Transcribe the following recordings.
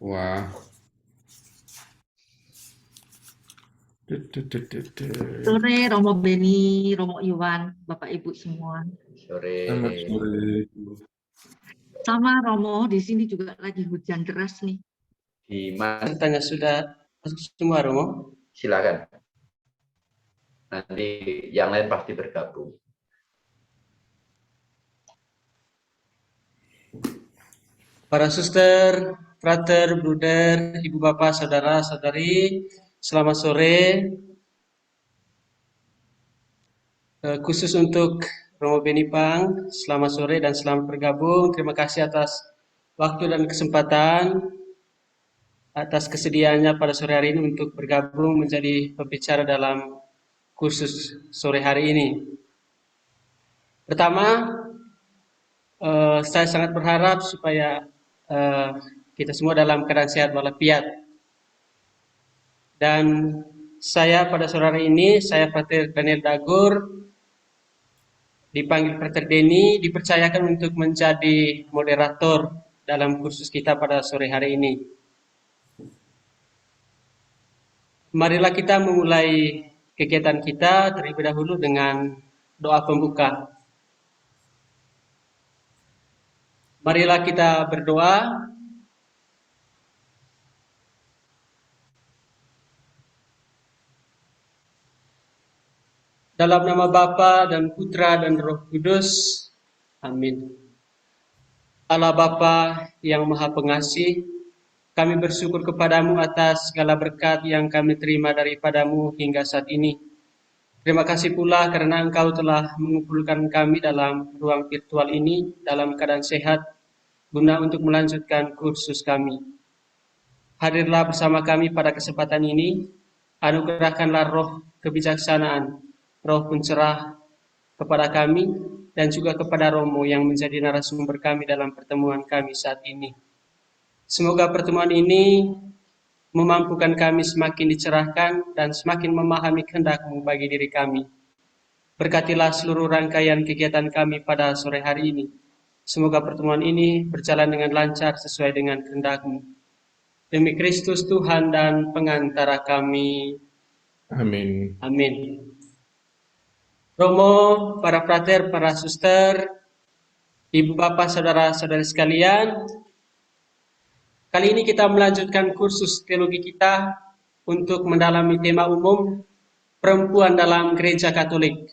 Wah. Selamat Sore Romo Beni, Romo Iwan, Bapak Ibu semua. Sore. sore. Sama Romo, di sini juga lagi hujan deras nih. Di mana? Tanya sudah masuk semua, Romo? Silakan. Nanti yang lain pasti bergabung. Para suster, frater, bruder, ibu bapak, saudara, saudari, selamat sore. Khusus untuk Romo Beni Pang, selamat sore dan selamat bergabung. Terima kasih atas waktu dan kesempatan, atas kesediaannya pada sore hari ini untuk bergabung menjadi pembicara dalam kursus sore hari ini. Pertama, saya sangat berharap supaya kita semua dalam keadaan sehat walafiat. Dan saya pada sore hari ini, saya Frater Daniel Dagur, dipanggil Frater Denny, dipercayakan untuk menjadi moderator dalam kursus kita pada sore hari ini. Marilah kita memulai kegiatan kita terlebih dahulu dengan doa pembuka. Marilah kita berdoa. Dalam nama Bapa dan Putra dan Roh Kudus. Amin. Allah Bapa yang Maha Pengasih, kami bersyukur kepadamu atas segala berkat yang kami terima daripadamu hingga saat ini. Terima kasih pula karena Engkau telah mengumpulkan kami dalam ruang virtual ini dalam keadaan sehat guna untuk melanjutkan kursus kami. Hadirlah bersama kami pada kesempatan ini, anugerahkanlah roh kebijaksanaan, roh pencerah kepada kami dan juga kepada Romo yang menjadi narasumber kami dalam pertemuan kami saat ini. Semoga pertemuan ini memampukan kami semakin dicerahkan dan semakin memahami kehendak-Mu bagi diri kami. Berkatilah seluruh rangkaian kegiatan kami pada sore hari ini. Semoga pertemuan ini berjalan dengan lancar sesuai dengan kehendak-Mu. Demi Kristus Tuhan dan pengantara kami. Amin. Amin. Romo, para frater, para suster, ibu bapak, saudara-saudari sekalian, kali ini kita melanjutkan kursus teologi kita untuk mendalami tema umum perempuan dalam gereja Katolik.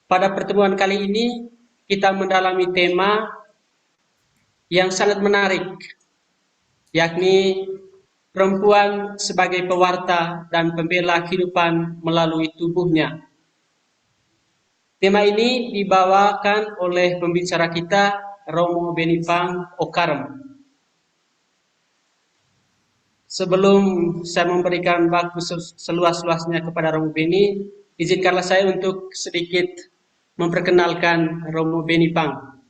Pada pertemuan kali ini kita mendalami tema yang sangat menarik, yakni perempuan sebagai pewarta dan pembela kehidupan melalui tubuhnya. Tema ini dibawakan oleh pembicara kita, Romo Beni Pang Okarem. Sebelum saya memberikan waktu seluas-luasnya kepada Romo Beni, izinkanlah saya untuk sedikit memperkenalkan Romo Beni Pang.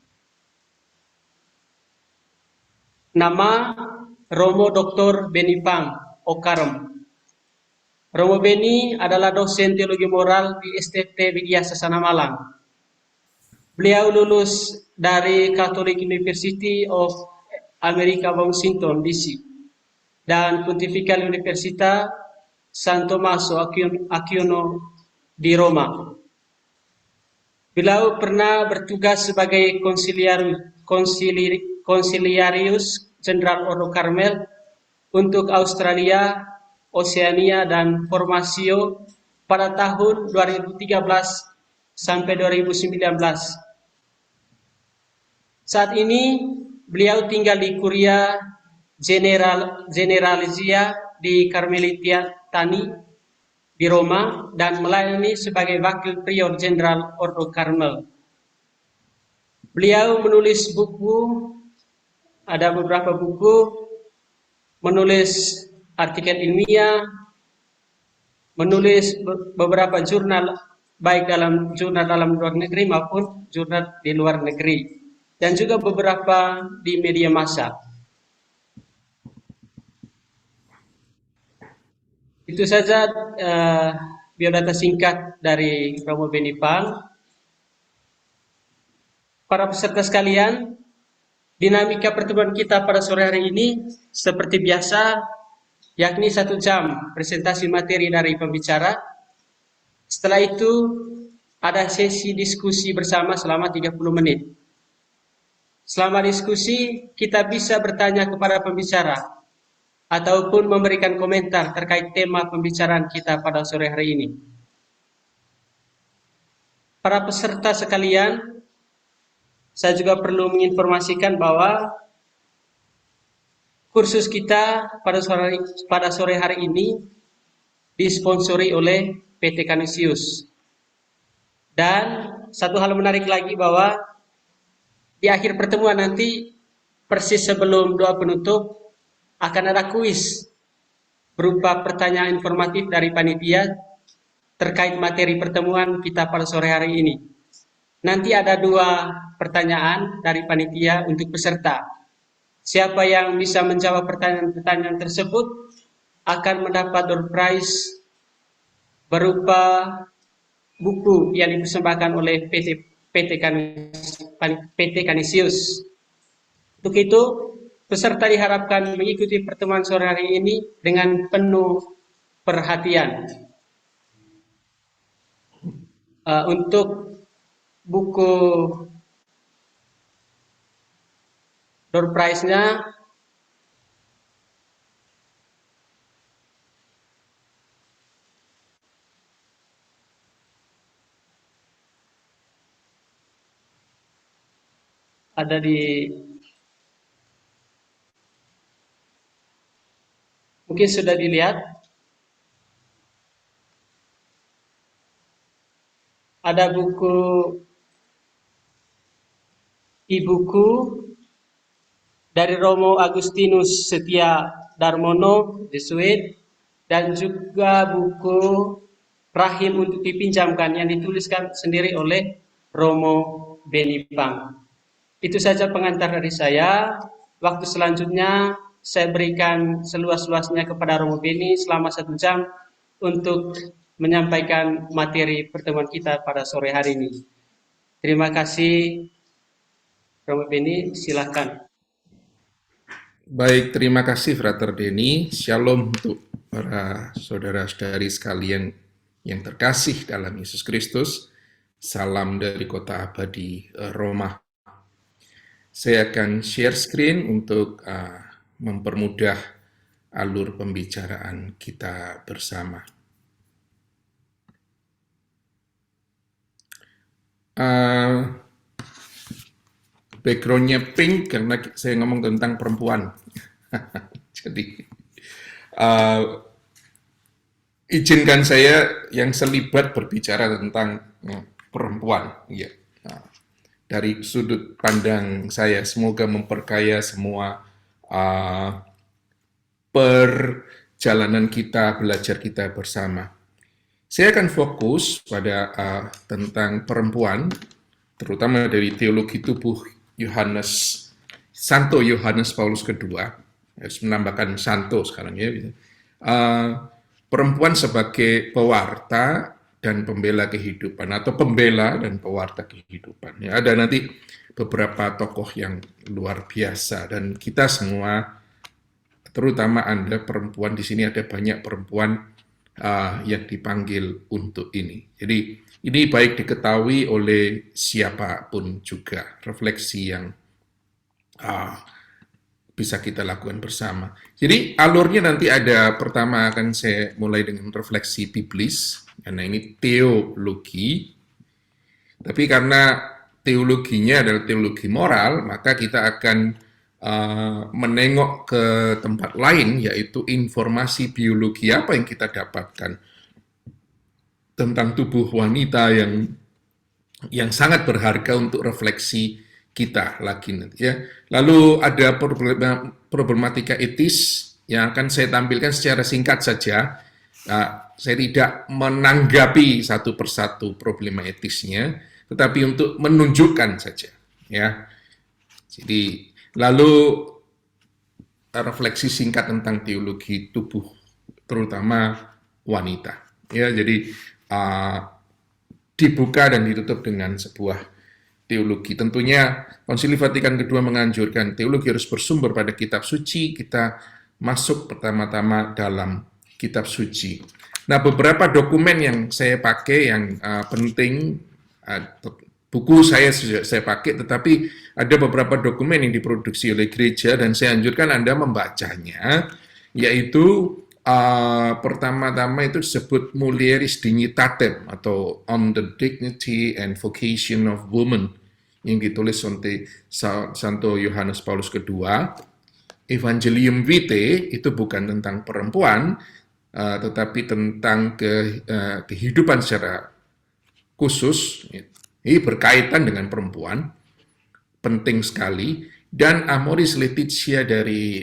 Nama Romo Dr. Beni Pang Okarem. Romo Beni adalah dosen teologi moral di STT Widya Sasana Malang. Beliau lulus dari Catholic University of America Washington DC dan Pontifical Università San Tommaso Aquino di Roma. Beliau pernah bertugas sebagai konsiliarius Jenderal Ordo Karmel untuk Australia, Oseania, dan Formasio pada tahun 2013 sampai 2019. Saat ini beliau tinggal di Kuria Generalizia di Karmelitia Tani di Roma dan melayani sebagai wakil prior jenderal Ordo Karmel. Beliau menulis buku, ada beberapa buku, menulis artikel ilmiah, menulis beberapa jurnal, baik dalam jurnal dalam luar negeri maupun jurnal di luar negeri, dan juga beberapa di media massa. Itu saja biodata singkat dari Romo Beni Pang. Para peserta sekalian, dinamika pertemuan kita pada sore hari ini seperti biasa, yakni 1 jam presentasi materi dari pembicara. Setelah itu ada sesi diskusi bersama selama 30 menit. Selama diskusi kita bisa bertanya kepada pembicara ataupun memberikan komentar terkait tema pembicaraan kita pada sore hari ini. Para peserta sekalian, saya juga perlu menginformasikan bahwa kursus kita pada sore hari ini disponsori oleh PT Canisius. Dan satu hal menarik lagi bahwa di akhir pertemuan nanti, persis sebelum doa penutup, akan ada kuis berupa pertanyaan informatif dari panitia terkait materi pertemuan kita pada sore hari ini. Nanti ada 2 pertanyaan dari panitia untuk peserta. Siapa yang bisa menjawab pertanyaan-pertanyaan tersebut akan mendapat door prize berupa buku yang dipersembahkan oleh PT Canisius. Untuk itu, peserta diharapkan mengikuti pertemuan sore hari ini dengan penuh perhatian. Untuk buku door prize-nya ada mungkin sudah dilihat. Ada buku e-buku dari Romo Agustinus Setia Darmono, Jesuit, dan juga buku Rahim untuk dipinjamkan yang dituliskan sendiri oleh Romo Benipang. Itu saja pengantar dari saya. Waktu selanjutnya saya berikan seluas-luasnya kepada Romo Beni selama 1 jam untuk menyampaikan materi pertemuan kita pada sore hari ini. Terima kasih, Romo Beni, silakan. Baik, terima kasih Frater Denny. Shalom untuk para saudara-saudari sekalian yang terkasih dalam Yesus Kristus. Salam dari kota abadi Roma. Saya akan share screen untuk mempermudah alur pembicaraan kita bersama. Background-nya pink karena saya ngomong tentang perempuan. Jadi izinkan saya yang selibat berbicara tentang perempuan. Ya. Dari sudut pandang saya, semoga memperkaya semua perjalanan kita, belajar kita bersama. Saya akan fokus pada tentang perempuan, terutama dari teologi tubuh Santo Yohanes Paulus II, harus menambahkan Santo sekarang ya. Perempuan sebagai pewarta dan pembela kehidupan, atau pembela dan pewarta kehidupan. Ya, ada nanti beberapa tokoh yang luar biasa, dan kita semua, terutama Anda perempuan, di sini ada banyak perempuan yang dipanggil untuk ini. Jadi ini baik diketahui oleh siapapun juga, refleksi yang bisa kita lakukan bersama. Jadi alurnya nanti ada, pertama akan saya mulai dengan refleksi biblis, karena ini teologi, tapi karena teologinya adalah teologi moral, maka kita akan menengok ke tempat lain, yaitu informasi biologi apa yang kita dapatkan tentang tubuh wanita yang sangat berharga untuk refleksi kita lagi nanti ya. Lalu ada problematika etis yang akan saya tampilkan secara singkat saja. Saya tidak menanggapi satu persatu problema etisnya, tetapi untuk menunjukkan saja ya. Jadi lalu refleksi singkat tentang teologi tubuh, terutama wanita. Ya, jadi dibuka dan ditutup dengan sebuah teologi. Tentunya Konsili Vatikan II menganjurkan teologi harus bersumber pada kitab suci, kita masuk pertama-tama dalam kitab suci. Nah, beberapa dokumen yang saya pakai yang penting, buku saya pakai, tetapi ada beberapa dokumen yang diproduksi oleh gereja dan saya anjurkan Anda membacanya, yaitu pertama-tama itu disebut Mulieris Dignitatem atau On the Dignity and Vocation of Women yang ditulis oleh Santo Yohanes Paulus II. Evangelium Vitae itu bukan tentang perempuan, tetapi tentang kehidupan secara khusus. Ini berkaitan dengan perempuan, penting sekali. Dan Amoris Laetitia dari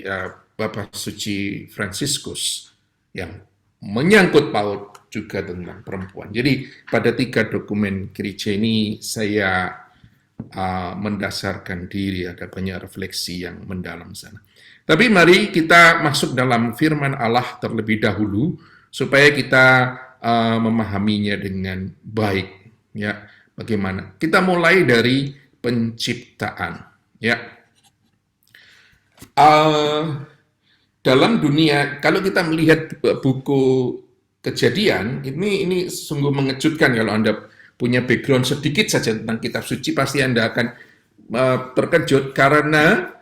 Bapak Suci Fransiskus yang menyangkut paut juga tentang perempuan. Jadi pada 3 dokumen gereja ini saya mendasarkan diri, ada banyak refleksi yang mendalam sana. Tapi mari kita masuk dalam firman Allah terlebih dahulu supaya kita memahaminya dengan baik. Ya, bagaimana? Kita mulai dari penciptaan. Ya, dalam dunia, kalau kita melihat buku Kejadian, ini sungguh mengejutkan. Kalau Anda punya background sedikit saja tentang kitab suci, pasti Anda akan terkejut karena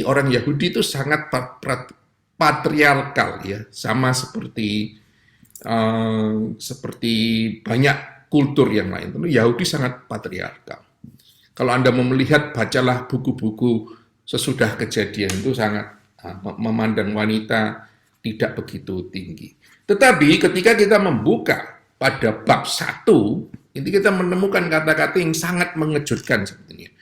orang Yahudi itu sangat patriarkal, ya, sama seperti banyak kultur yang lain. Tentu Yahudi sangat patriarkal. Kalau Anda mau melihat, bacalah buku-buku sesudah Kejadian, itu sangat memandang wanita tidak begitu tinggi. Tetapi ketika kita membuka pada bab 1, ini kita menemukan kata-kata yang sangat mengejutkan sebetulnya.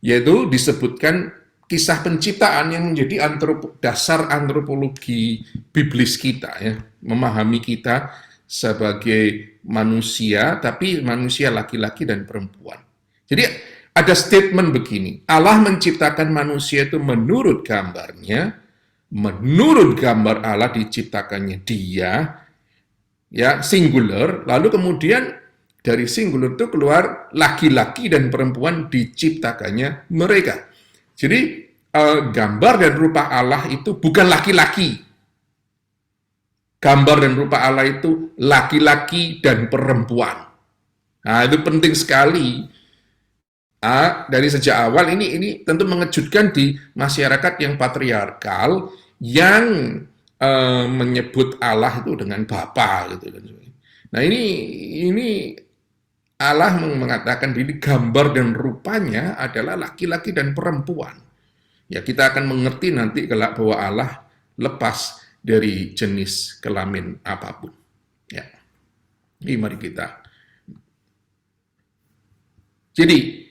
Yaitu disebutkan kisah penciptaan yang menjadi dasar antropologi biblis kita, ya, memahami kita sebagai manusia, tapi manusia laki-laki dan perempuan. Jadi ada statement begini, Allah menciptakan manusia itu menurut gambarnya, menurut gambar Allah diciptakannya dia, ya, singular, lalu kemudian dari singular itu keluar laki-laki dan perempuan diciptakannya mereka. Jadi gambar dan rupa Allah itu bukan laki-laki. Gambar dan rupa Allah itu laki-laki dan perempuan. Nah, itu penting sekali. Dari sejak awal ini tentu mengejutkan di masyarakat yang patriarkal yang menyebut Allah itu dengan Bapa gitu. Nah, ini Allah mengatakan diri gambar dan rupanya adalah laki-laki dan perempuan. Ya, kita akan mengerti nanti kelak bahwa Allah lepas dari jenis kelamin apapun. Ya. Ini mari kita. Jadi,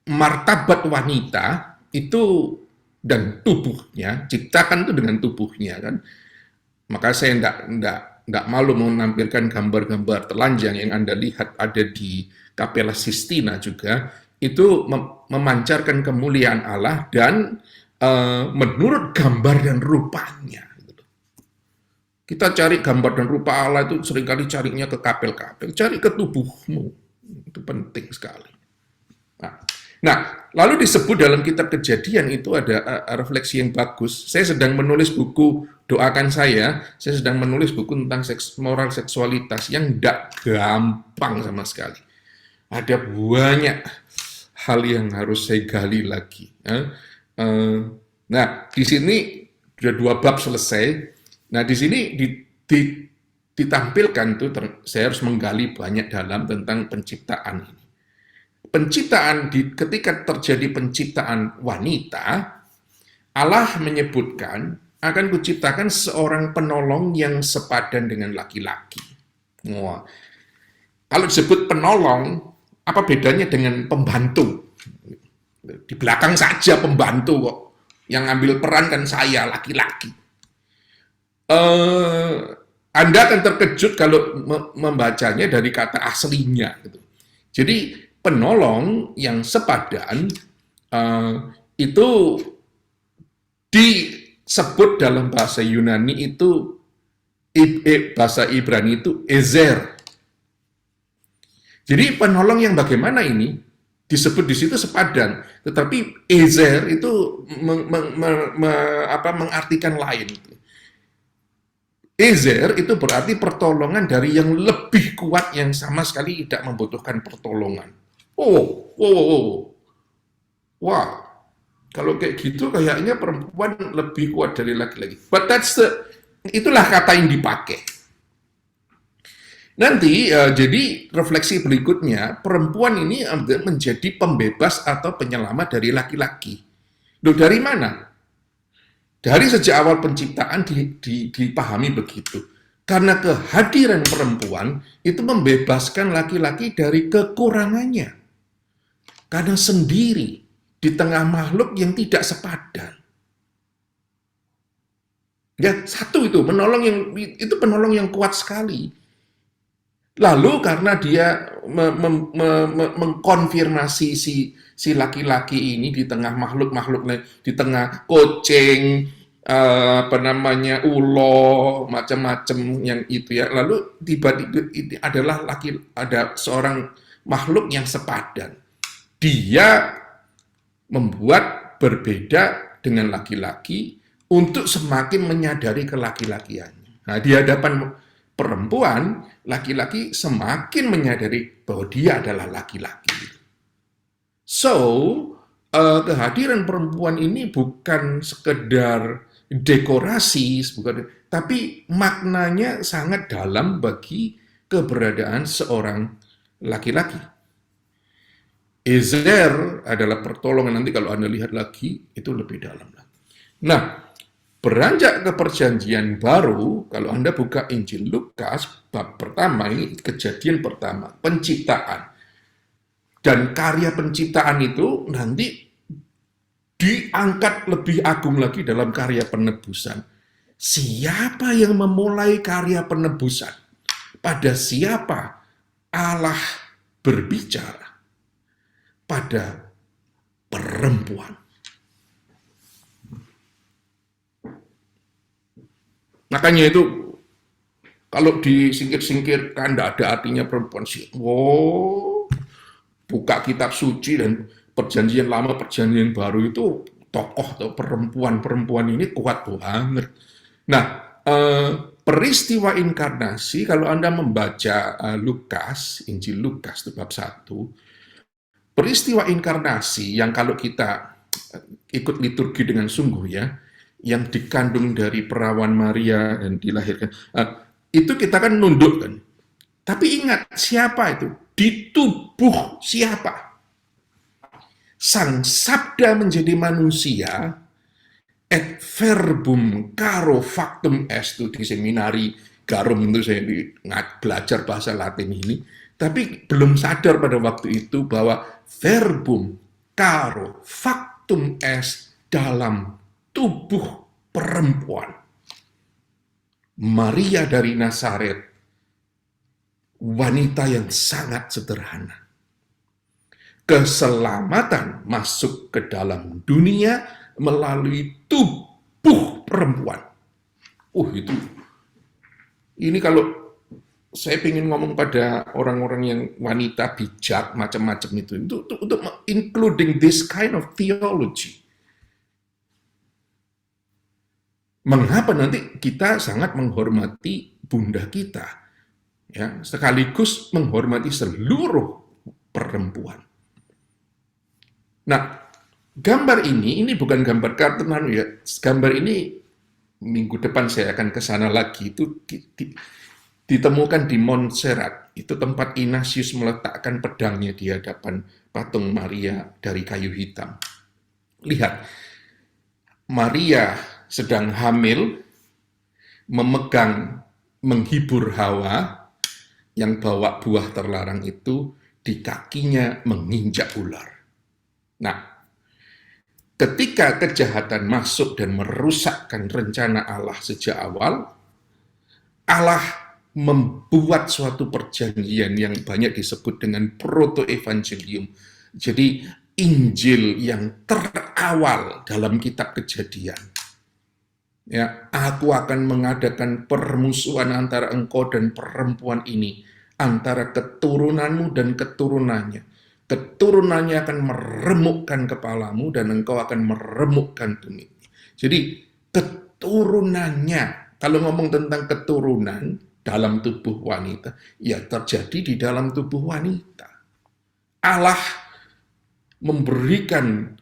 martabat wanita itu dan tubuhnya, ciptakan itu dengan tubuhnya kan. Maka saya enggak malu menampilkan gambar-gambar telanjang yang Anda lihat ada di Kapela Sistina juga, itu memancarkan kemuliaan Allah dan menurut gambar dan rupanya. Kita cari gambar dan rupa Allah itu seringkali carinya ke kapel-kapel, cari ke tubuhmu, itu penting sekali. Nah, lalu disebut dalam kitab Kejadian itu ada refleksi yang bagus. Saya sedang menulis buku, doakan saya sedang menulis buku tentang moral seksualitas yang tidak gampang sama sekali. Ada banyak hal yang harus saya gali lagi. Nah, di sini sudah 2 bab selesai. Nah, di sini ditampilkan tuh, saya harus menggali banyak dalam tentang penciptaan ini. Penciptaan ketika terjadi penciptaan wanita, Allah menyebutkan akan kuciptakan seorang penolong yang sepadan dengan laki-laki. Wah. Kalau disebut penolong, apa bedanya dengan pembantu? Di belakang saja pembantu kok. Yang ambil peran kan saya, laki-laki. Anda akan terkejut kalau membacanya dari kata aslinya. Gitu. Jadi, penolong yang sepadan itu disebut dalam bahasa Yunani itu, bahasa Ibrani itu ezer. Jadi penolong yang bagaimana ini disebut di situ sepadan, tetapi ezer itu mengartikan lain. Ezer itu berarti pertolongan dari yang lebih kuat yang sama sekali tidak membutuhkan pertolongan. Wah, kalau kayak gitu kayaknya perempuan lebih kuat dari laki-laki. But itulah kata yang dipakai. Nanti jadi refleksi berikutnya, perempuan ini menjadi pembebas atau penyelamat dari laki-laki. Loh, dari mana? Dari sejak awal penciptaan dipahami begitu. Karena kehadiran perempuan itu membebaskan laki-laki dari kekurangannya. Karena sendiri di tengah makhluk yang tidak sepadan. Ya, satu itu penolong yang kuat sekali. Lalu karena dia mengkonfirmasi si laki-laki ini di tengah makhluk-makhluk lain, di tengah kucing, ulo, macam-macam yang itu ya. Lalu tiba-tiba ada seorang makhluk yang sepadan. Dia membuat berbeda dengan laki-laki untuk semakin menyadari kelaki-lakiannya. Nah, di hadapan perempuan, laki-laki semakin menyadari bahwa dia adalah laki-laki. So, kehadiran perempuan ini bukan sekedar dekorasi, tapi maknanya sangat dalam bagi keberadaan seorang laki-laki. Ezer adalah pertolongan, nanti kalau Anda lihat lagi, itu lebih dalam. Nah, beranjak ke perjanjian baru, kalau Anda buka Injil Lukas, bab pertama, ini kejadian pertama, penciptaan. Dan karya penciptaan itu nanti diangkat lebih agung lagi dalam karya penebusan. Siapa yang memulai karya penebusan? Pada siapa Allah berbicara? Pada perempuan. Makanya itu kalau disingkir-singkirkan, tidak ada artinya perempuan sih. Buka kitab suci dan perjanjian lama, perjanjian baru itu tokoh atau perempuan ini kuat banget. Nah, peristiwa inkarnasi, kalau Anda membaca Lukas, Injil Lukas, bab 1, peristiwa inkarnasi yang kalau kita ikut liturgi dengan sungguh ya, yang dikandung dari perawan Maria dan dilahirkan, itu kita kan nunduk kan. Tapi ingat, siapa itu? Di tubuh siapa? Sang Sabda menjadi manusia, et verbum caro factum est, di seminari Garum itu saya belajar bahasa Latin ini, tapi belum sadar pada waktu itu bahwa verbum caro factum est dalam tubuh perempuan. Maria dari Nazaret, wanita yang sangat sederhana. Keselamatan masuk ke dalam dunia melalui tubuh perempuan. Itu. Ini kalau saya ingin ngomong pada orang-orang yang wanita bijak, macam-macam itu untuk including this kind of theology. Mengapa nanti kita sangat menghormati bunda kita, ya, sekaligus menghormati seluruh perempuan. Nah, gambar ini bukan gambar kartun ya. Gambar ini minggu depan saya akan ke sana lagi. Itu ditemukan di Montserrat. Itu tempat Ignatius meletakkan pedangnya di hadapan patung Maria dari kayu hitam. Lihat, Maria sedang hamil, menghibur Hawa yang bawa buah terlarang itu, di kakinya menginjak ular. Nah, ketika kejahatan masuk dan merusakkan rencana Allah sejak awal, Allah membuat suatu perjanjian yang banyak disebut dengan proto-evangelium. Jadi, Injil yang terawal dalam kitab Kejadian. Ya, aku akan mengadakan permusuhan antara engkau dan perempuan ini. antara keturunanmu dan keturunannya. Keturunannya akan meremukkan kepalamu dan engkau akan meremukkan tumitnya. Jadi keturunannya, kalau ngomong tentang keturunan dalam tubuh wanita, ya terjadi di dalam tubuh wanita. Allah memberikan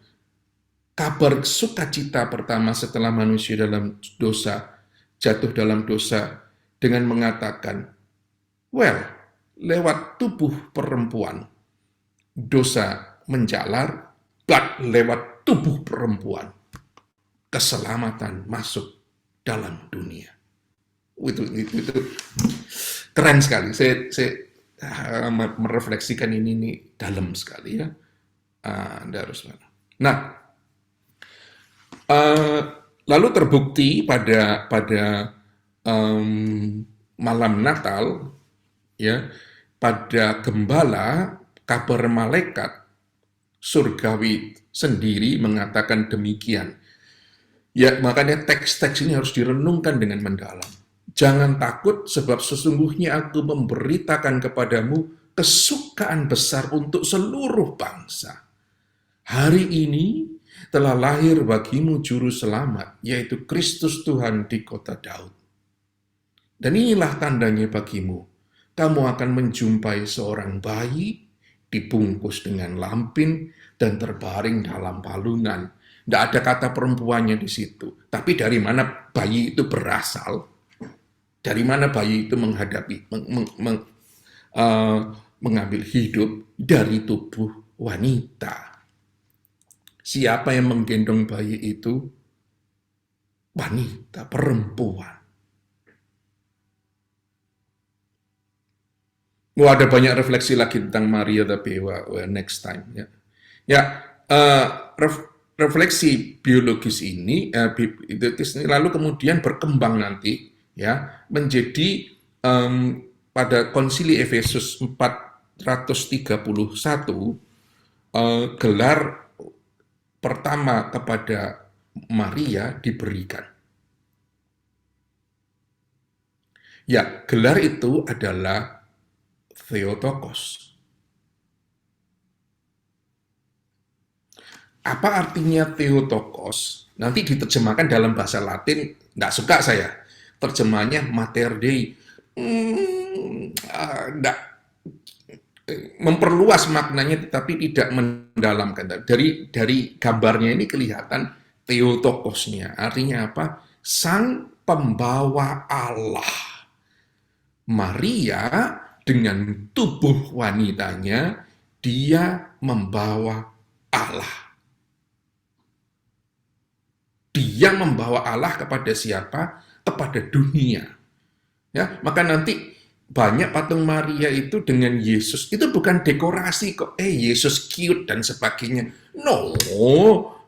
kabar sukacita pertama setelah manusia dalam dosa, jatuh dalam dosa, dengan mengatakan, well, lewat tubuh perempuan, dosa menjalar, but lewat tubuh perempuan, keselamatan masuk dalam dunia. Itu keren sekali. Saya merefleksikan ini dalam sekali ya. Anda harus. Nah, lalu terbukti pada malam Natal, ya, pada gembala, kabar malaikat surgawi sendiri mengatakan demikian. Ya, makanya teks-teks ini harus direnungkan dengan mendalam. Jangan takut, sebab sesungguhnya aku memberitakan kepadamu kesukaan besar untuk seluruh bangsa. Hari ini telah lahir bagimu juru selamat, yaitu Kristus Tuhan di kota Daud. Dan inilah tandanya bagimu. Kamu akan menjumpai seorang bayi dibungkus dengan lampin dan terbaring dalam palungan. Tidak ada kata perempuannya di situ. Tapi dari mana bayi itu berasal? Dari mana bayi itu mengambil hidup? Dari tubuh wanita. Siapa yang menggendong bayi itu? Wanita, perempuan. Ada banyak refleksi lagi tentang Maria, tapi next time. Refleksi biologis ini, lalu kemudian berkembang nanti, ya, menjadi pada Konsili Efesus 431 gelar pertama kepada Maria diberikan. Ya, gelar itu adalah Theotokos. Apa artinya Theotokos? Nanti diterjemahkan dalam bahasa Latin, nggak suka saya. Terjemahnya Mater Dei. Memperluas maknanya tetapi tidak mendalamkan. Dari gambarnya ini kelihatan Theotokosnya. Artinya apa? Sang pembawa Allah. Maria dengan tubuh wanitanya, dia membawa Allah. Dia membawa Allah kepada siapa? Kepada dunia. Ya, maka nanti banyak patung Maria itu dengan Yesus. Itu bukan dekorasi kok. Yesus cute dan sebagainya. No,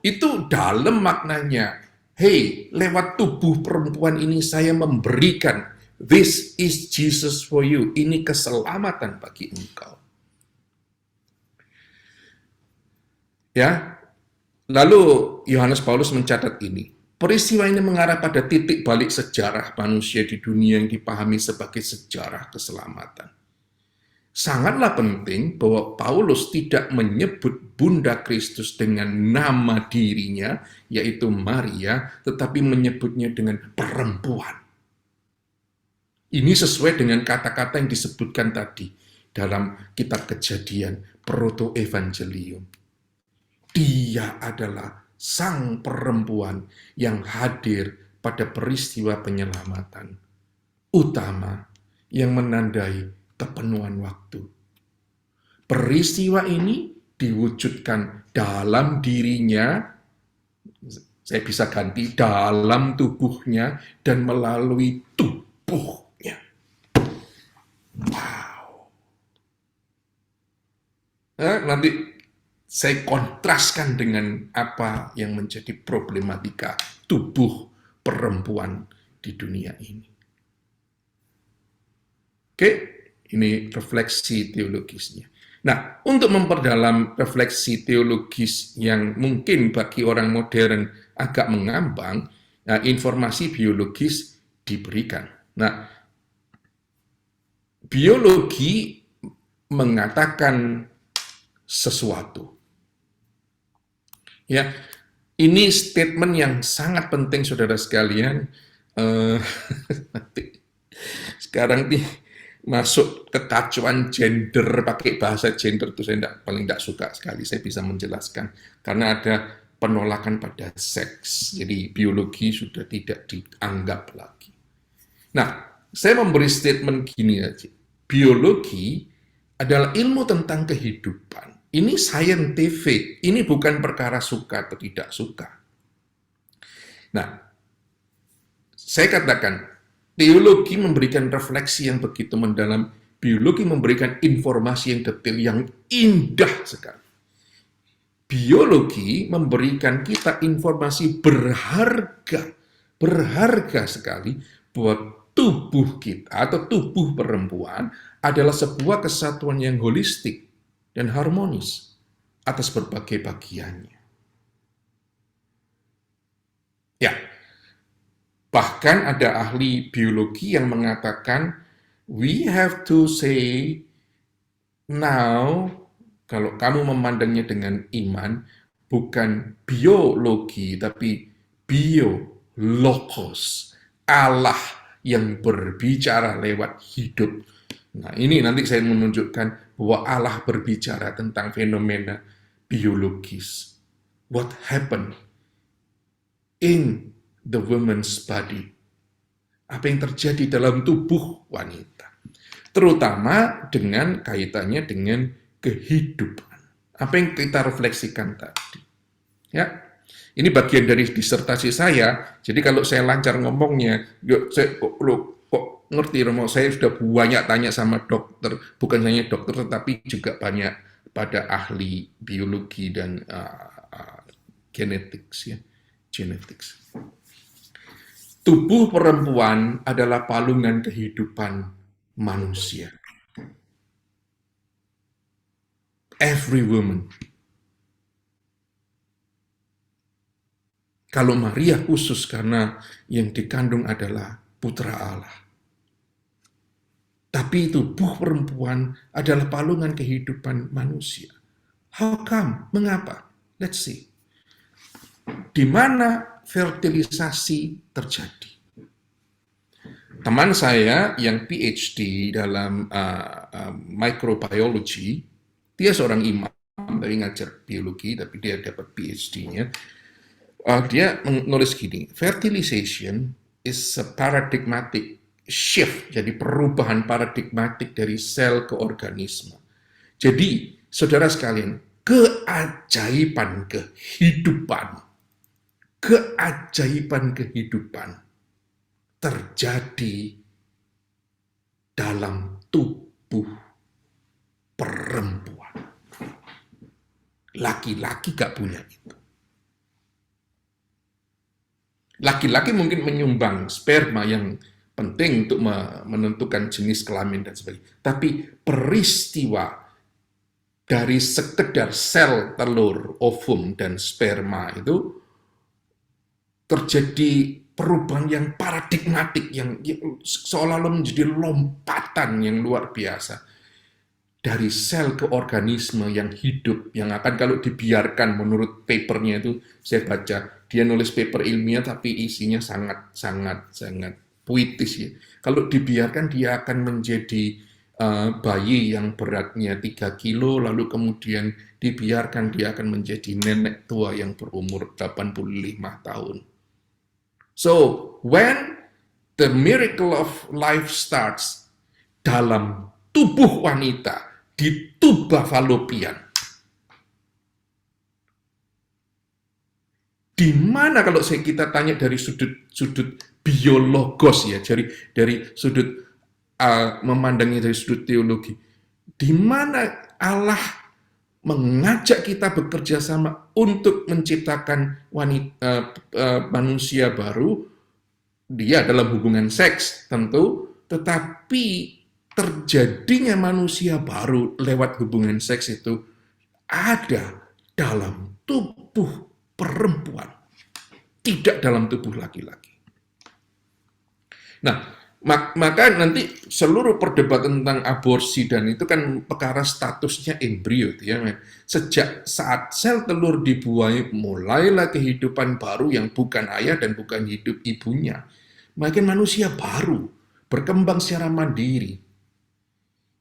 itu dalam maknanya. Hey, lewat tubuh perempuan ini saya memberikan. This is Jesus for you. Ini keselamatan bagi engkau. Ya, lalu Yohanes Paulus mencatat ini. Peristiwa ini mengarah pada titik balik sejarah manusia di dunia yang dipahami sebagai sejarah keselamatan. Sangatlah penting bahwa Paulus tidak menyebut Bunda Kristus dengan nama dirinya, yaitu Maria, tetapi menyebutnya dengan perempuan. Ini sesuai dengan kata-kata yang disebutkan tadi dalam kitab Kejadian, Proto-Evangelium. Dia adalah sang perempuan yang hadir pada peristiwa penyelamatan utama yang menandai kepenuhan waktu. Peristiwa ini diwujudkan dalam dirinya, saya bisa ganti, dalam tubuhnya dan melalui tubuhnya. Wow. Nanti saya kontraskan dengan apa yang menjadi problematika tubuh perempuan di dunia ini. Oke, ini refleksi teologisnya. Nah, untuk memperdalam refleksi teologis yang mungkin bagi orang modern agak mengambang, informasi biologis diberikan. Nah, biologi mengatakan sesuatu. Ya, ini statement yang sangat penting, saudara sekalian. Nanti sekarang nih masuk kekacauan gender, pakai bahasa gender itu saya paling tidak suka sekali. Saya bisa menjelaskan karena ada penolakan pada seks. Jadi biologi sudah tidak dianggap lagi. Nah, saya memberi statement gini aja. Biologi adalah ilmu tentang kehidupan. Ini scientific, ini bukan perkara suka atau tidak suka. Nah, saya katakan, teologi memberikan refleksi yang begitu mendalam, biologi memberikan informasi yang detail, yang indah sekali. Biologi memberikan kita informasi berharga sekali bahwa tubuh kita atau tubuh perempuan adalah sebuah kesatuan yang holistik dan harmonis atas berbagai bagiannya. Ya, bahkan ada ahli biologi yang mengatakan we have to say now, kalau kamu memandangnya dengan iman, bukan biologi tapi biologos, Allah yang berbicara lewat hidup. Nah, ini nanti saya menunjukkan bahwa Allah berbicara tentang fenomena biologis. What happened in the woman's body? Apa yang terjadi dalam tubuh wanita? Terutama dengan kaitannya dengan kehidupan. Apa yang kita refleksikan tadi. Ya, ini bagian dari disertasi saya. Jadi kalau saya lancar ngomongnya, saya kok ngerti, Romo, saya sudah banyak tanya sama dokter, bukan hanya dokter, tetapi juga banyak pada ahli biologi dan genetics, ya, genetics. Tubuh perempuan adalah palungan kehidupan manusia. Every woman. Kalau Maria khusus karena yang dikandung adalah putra Allah. Tapi tubuh perempuan adalah palungan kehidupan manusia. How come? Mengapa? Let's see. Di mana fertilisasi terjadi? Teman saya yang PhD dalam microbiology, dia seorang imam, tapi ngajar biologi, tapi dia dapat PhD-nya. Dia menulis gini, fertilization is a paradigmatic shift, jadi perubahan paradigmatik dari sel ke organisme. Jadi, saudara sekalian, keajaiban kehidupan terjadi dalam tubuh perempuan. Laki-laki gak punya itu. Laki-laki mungkin menyumbang sperma yang penting untuk menentukan jenis kelamin dan sebagainya. Tapi peristiwa dari sekedar sel telur, ovum, dan sperma itu terjadi perubahan yang paradigmatik, yang seolah-olah menjadi lompatan yang luar biasa. Dari sel ke organisme yang hidup, yang akan kalau dibiarkan menurut papernya itu, saya baca, dia nulis paper ilmiah tapi isinya sangat puitis ya. Kalau dibiarkan dia akan menjadi bayi yang beratnya 3 kilo, lalu kemudian dibiarkan dia akan menjadi nenek tua yang berumur 85 tahun. So, when the miracle of life starts dalam tubuh wanita, di tuba fallopian, di mana kalau kita tanya dari sudut biologos ya, dari sudut memandangnya dari sudut teologi, di mana Allah mengajak kita bekerja sama untuk menciptakan manusia baru, dia dalam hubungan seks tentu, tetapi terjadinya manusia baru lewat hubungan seks itu ada dalam tubuh perempuan, tidak dalam tubuh laki-laki. Nah, Maka nanti seluruh perdebatan tentang aborsi dan itu kan perkara statusnya embrio, ya men. Sejak saat sel telur dibuai, mulailah kehidupan baru yang bukan ayah dan bukan hidup ibunya. Makin manusia baru, berkembang secara mandiri.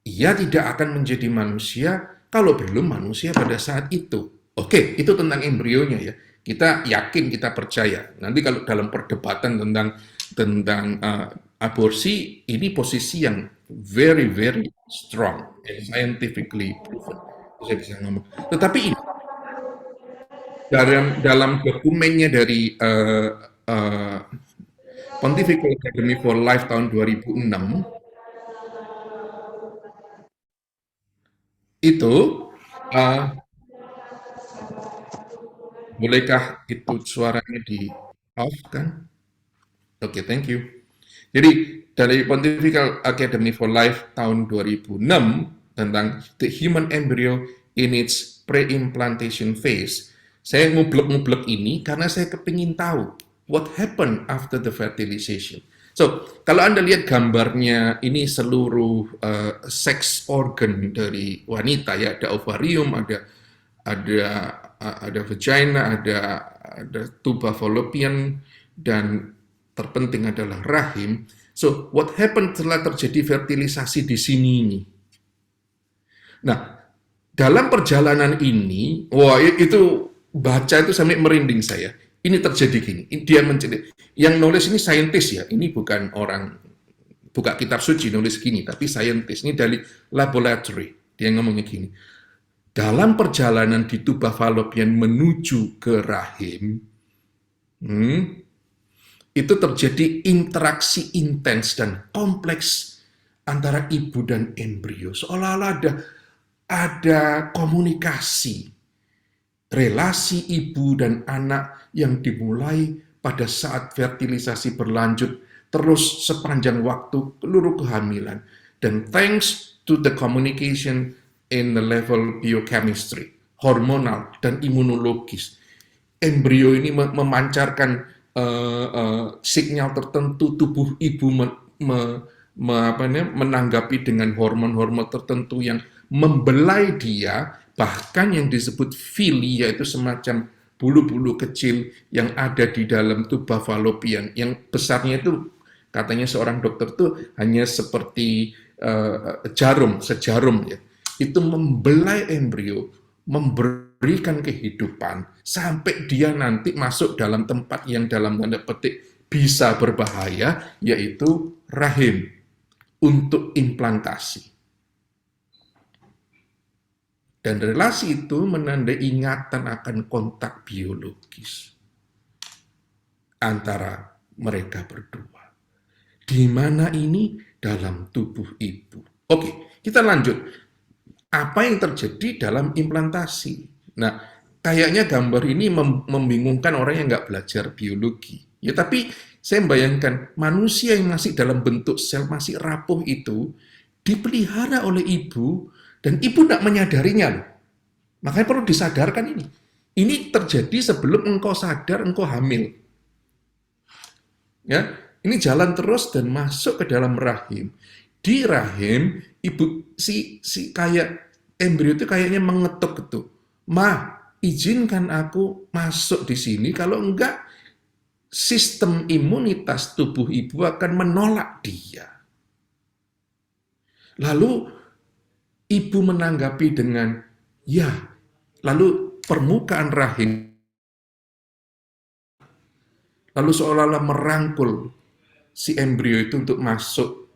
Ia tidak akan menjadi manusia kalau belum manusia pada saat itu. Oke, itu tentang embrionya ya. Kita yakin, kita percaya. Nanti kalau dalam perdebatan tentang aborsi, ini posisi yang very very strong and scientifically proven. Saya bisa ngomong. Tetapi ini dalam dokumennya dari Pontifical Academy for Life tahun 2006 itu bolehkah itu suaranya di off kan? Oke, thank you. Jadi dari Pontifical Academy for Life tahun 2006 tentang the human embryo in its pre-implantation phase, saya ngublek-ngublek ini karena saya kepingin tahu what happened after the fertilization. So, kalau Anda lihat gambarnya, ini seluruh sex organ dari wanita ya, ada ovarium, ada vagina, ada tuba fallopian, dan terpenting adalah rahim. So, what happened setelah terjadi fertilisasi di sini ini? Nah, dalam perjalanan ini, wah itu baca itu sampai merinding saya. Ini terjadi gini, dia menjadi, yang nulis ini saintis ya, ini bukan orang buka kitab suci nulis gini, tapi saintis, ini dari laboratory, dia ngomongnya gini. Dalam perjalanan di tuba fallopian menuju ke rahim, itu terjadi interaksi intens dan kompleks antara ibu dan embrio. Seolah-olah ada komunikasi, relasi ibu dan anak yang dimulai pada saat fertilisasi berlanjut terus sepanjang waktu seluruh kehamilan. Dan thanks to the communication in the level biochemistry, hormonal dan imunologis, embrio ini memancarkan sinyal tertentu, tubuh ibu menanggapi dengan hormon-hormon tertentu yang membelai dia, bahkan yang disebut villi, yaitu semacam bulu-bulu kecil yang ada di dalam tuba fallopian, yang besarnya itu katanya seorang dokter tuh hanya seperti sejarum ya. Itu membelai embrio, memberikan kehidupan sampai dia nanti masuk dalam tempat yang dalam tanda petik bisa berbahaya, yaitu rahim untuk implantasi. Dan relasi itu menandai ingatan akan kontak biologis antara mereka berdua. Di mana ini? Dalam tubuh ibu. Oke, kita lanjut. Apa yang terjadi dalam implantasi? Nah, kayaknya gambar ini membingungkan orang yang nggak belajar biologi. Ya, tapi saya membayangkan manusia yang masih dalam bentuk sel masih rapuh itu dipelihara oleh ibu, dan ibu tidak menyadarinya loh. Makanya perlu disadarkan ini. Ini terjadi sebelum engkau sadar engkau hamil. Ya, ini jalan terus dan masuk ke dalam rahim. Di rahim, ibu si kayak embrio itu kayaknya mengetuk-ketuk. Ma, izinkan aku masuk di sini, kalau enggak sistem imunitas tubuh ibu akan menolak dia. Lalu ibu menanggapi dengan ya, lalu permukaan rahim lalu seolah-olah merangkul si embrio itu untuk masuk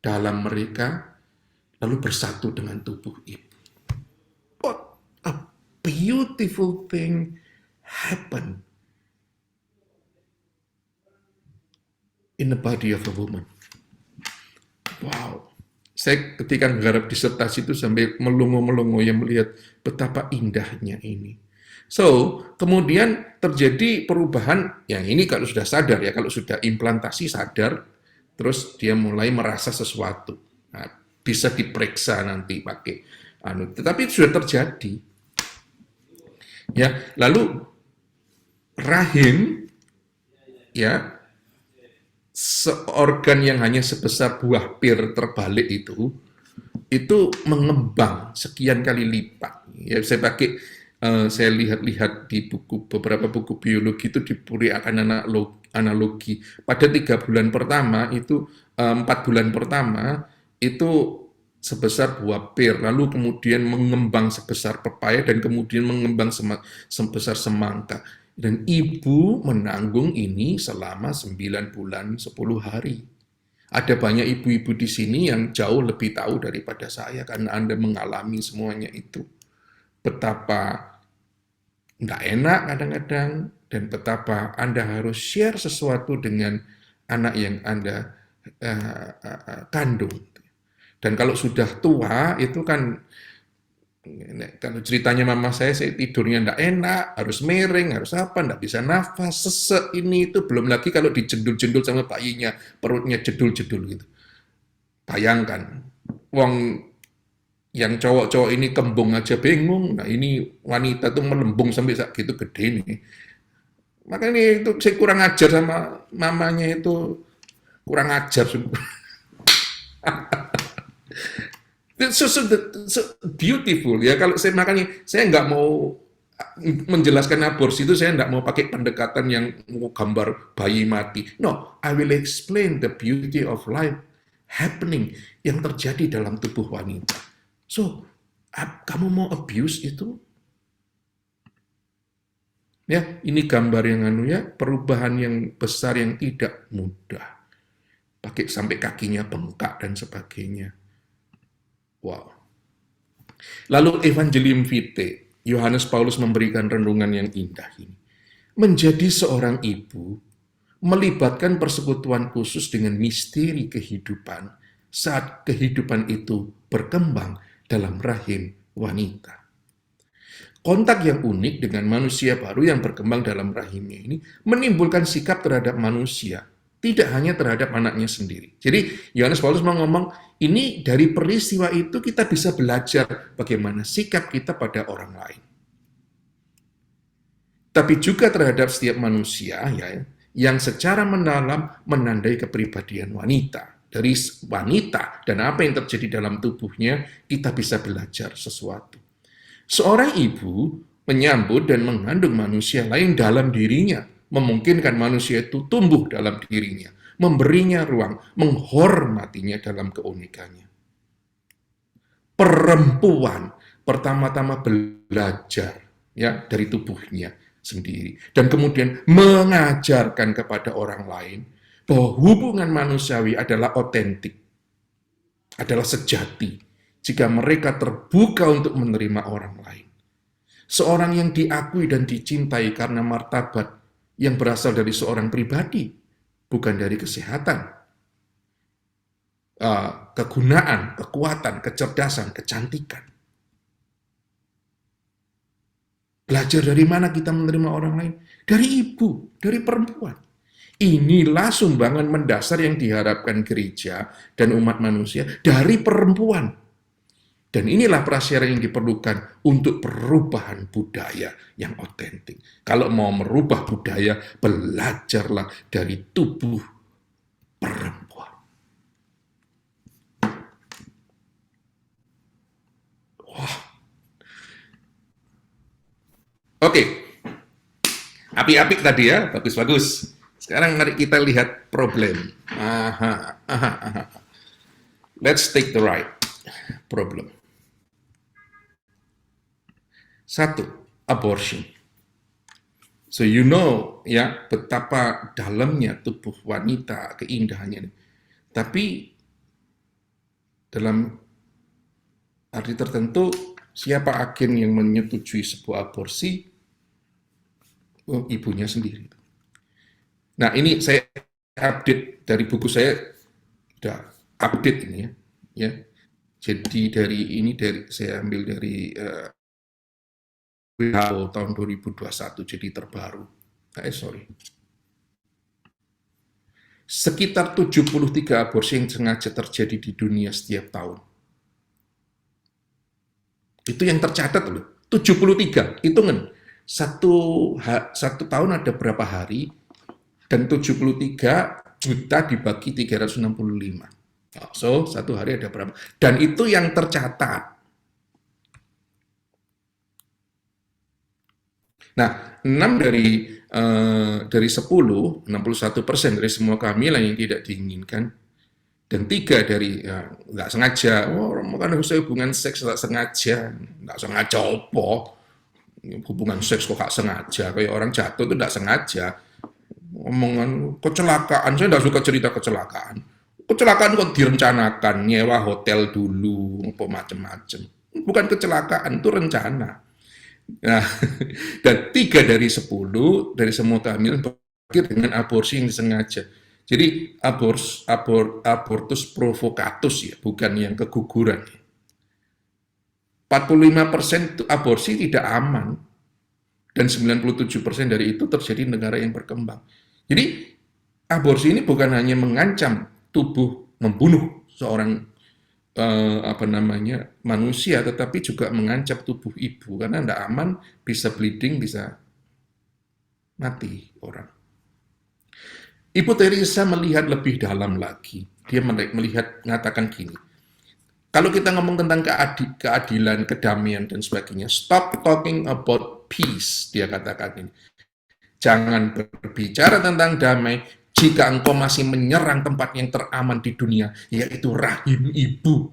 dalam mereka, lalu bersatu dengan tubuh ibu. What a beautiful thing happened in the body of a woman. Wow. Saya ketika menggarap disertasi itu sampai melongo-melongo yang melihat betapa indahnya ini. So, kemudian terjadi perubahan, yang ini kalau sudah sadar ya, kalau sudah implantasi sadar, terus dia mulai merasa sesuatu. Nah, bisa diperiksa nanti pakai tetapi itu sudah terjadi. Ya, lalu rahim ya seorgan yang hanya sebesar buah pir terbalik itu mengembang sekian kali lipat. Ya, saya lihat-lihat di beberapa buku biologi itu diberikan analogi. Pada 3 bulan pertama itu 4 bulan pertama itu sebesar buah pir, lalu kemudian mengembang sebesar pepaya dan kemudian mengembang sebesar semangka. Dan ibu menanggung ini selama 9 bulan 10 hari. Ada banyak ibu-ibu di sini yang jauh lebih tahu daripada saya karena Anda mengalami semuanya itu. Betapa nggak enak kadang-kadang dan betapa Anda harus share sesuatu dengan anak yang Anda kandung. Dan kalau sudah tua itu kan, kalau ceritanya mama saya tidurnya nggak enak, harus miring, harus apa, nggak bisa nafas, sesek ini itu, belum lagi kalau dijendul-jendul sama bayinya, perutnya jedul-jedul gitu. Bayangkan, wong yang cowok-cowok ini kembung aja bingung, nah ini wanita tuh melembung sampai gitu gede nih. Makanya itu saya kurang ajar sama mamanya itu, kurang ajar. So beautiful ya. Kalau saya makanya saya nggak mau menjelaskan aborsi itu, saya nggak mau pakai pendekatan yang mau gambar bayi mati. No, I will explain the beauty of life happening yang terjadi dalam tubuh wanita. So, kamu mau abuse itu? Ya, ini gambar yang perubahan yang besar yang tidak mudah. Pakai sampai kakinya bengkak dan sebagainya. Wow. Lalu Evangelium Vitae, Yohanes Paulus memberikan renungan yang indah ini. Menjadi seorang ibu melibatkan persekutuan khusus dengan misteri kehidupan saat kehidupan itu berkembang dalam rahim wanita. Kontak yang unik dengan manusia baru yang berkembang dalam rahimnya ini menimbulkan sikap terhadap manusia, tidak hanya terhadap anaknya sendiri. Jadi Yohanes Paulus mau ngomong, ini dari peristiwa itu kita bisa belajar bagaimana sikap kita pada orang lain. Tapi juga terhadap setiap manusia ya, yang secara mendalam menandai kepribadian wanita. Dari wanita dan apa yang terjadi dalam tubuhnya, kita bisa belajar sesuatu. Seorang ibu menyambut dan mengandung manusia lain dalam dirinya, memungkinkan manusia itu tumbuh dalam dirinya, memberinya ruang, menghormatinya dalam keunikannya. Perempuan pertama-tama belajar ya dari tubuhnya sendiri dan kemudian mengajarkan kepada orang lain bahwa hubungan manusiawi adalah otentik, adalah sejati jika mereka terbuka untuk menerima orang lain. Seorang yang diakui dan dicintai karena martabat yang berasal dari seorang pribadi, bukan dari kesehatan, kegunaan, kekuatan, kecerdasan, kecantikan. Belajar dari mana kita menerima orang lain? Dari ibu, dari perempuan. Inilah sumbangan mendasar yang diharapkan gereja dan umat manusia dari perempuan. Dan inilah prasyarat yang diperlukan untuk perubahan budaya yang otentik. Kalau mau merubah budaya, belajarlah dari tubuh perempuan. Wah. Oke. Apik-apik tadi ya, bagus-bagus. Sekarang mari kita lihat problem. Let's take the right problem. 1. Abortion. So you know ya betapa dalamnya tubuh wanita, keindahannya. Tapi dalam arti tertentu, siapa agen yang menyetujui sebuah aborsi? Ibunya sendiri. Nah, ini saya update dari buku saya, sudah update ini ya. Jadi saya ambil dari WHO tahun 2021, jadi terbaru. Sekitar 73 aborsi yang sengaja terjadi di dunia setiap tahun. Itu yang tercatat loh, 73, hitungan. Satu tahun ada berapa hari, dan 73 juta dibagi 365. So, satu hari ada berapa? Dan itu yang tercatat. Nah, 6 dari 10, 61% dari semua kehamilan yang tidak diinginkan, dan 3 dari nggak sengaja, karena saya hubungan seks nggak sengaja apa? Hubungan seks kok nggak sengaja, kayak orang jatuh itu nggak sengaja. Omongan kecelakaan, saya nggak suka cerita kecelakaan. Kecelakaan kok direncanakan, nyewa hotel dulu, apa macem-macem. Bukan kecelakaan, itu rencana. Nah, dan 3 dari 10 dari semua kehamilan berakhir dengan aborsi yang disengaja. Jadi abortus provokatus ya, bukan yang keguguran. 45% itu aborsi tidak aman, dan 97% dari itu terjadi di negara yang berkembang. Jadi aborsi ini bukan hanya mengancam tubuh, membunuh seorang manusia, tetapi juga mengancam tubuh ibu karena tidak aman, bisa bleeding, bisa mati orang. Ibu Teresa melihat lebih dalam lagi. Dia mengatakan gini, kalau kita ngomong tentang keadilan, kedamaian dan sebagainya, stop talking about peace, dia katakan ini. Jangan berbicara tentang damai jika engkau masih menyerang tempat yang teraman di dunia, yaitu rahim ibu.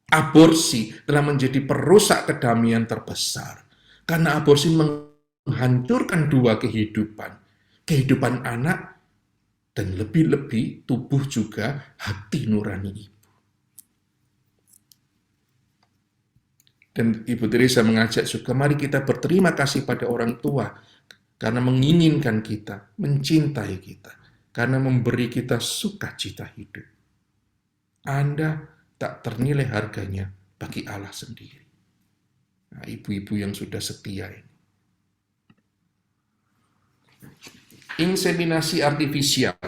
Aborsi telah menjadi perusak kedamaian terbesar, karena aborsi menghancurkan 2 kehidupan anak, dan lebih-lebih tubuh juga hati nurani ibu. Dan Ibu Teresa mengajak juga, mari kita berterima kasih pada orang tua karena menginginkan kita, mencintai kita, karena memberi kita sukacita hidup. Anda tak ternilai harganya bagi Allah sendiri. Nah, ibu-ibu yang sudah setia ini. Inseminasi artifisial.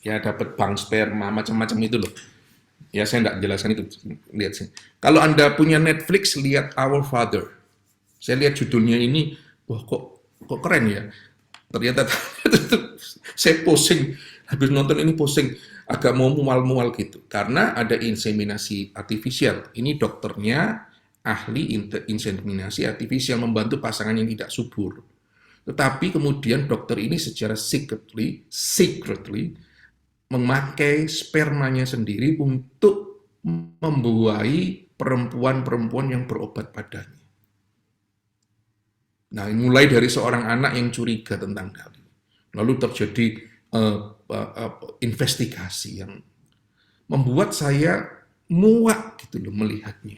Ya, dapat bank sperma, macam-macam itu loh. Ya, saya nggak jelaskan itu. Lihat sini. Kalau Anda punya Netflix, lihat Our Father. Saya lihat judulnya ini, wah kok keren ya. Ternyata saya pusing. Habis nonton ini pusing. Agak mau mual-mual gitu. Karena ada inseminasi artifisial. Ini dokternya ahli inseminasi artifisial, membantu pasangan yang tidak subur. Tetapi kemudian dokter ini secara secretly memakai spermanya sendiri untuk membuahi perempuan-perempuan yang berobat padanya. Nah, mulai dari seorang anak yang curiga tentang hal ini. Lalu terjadi investigasi yang membuat saya muak gitu loh melihatnya.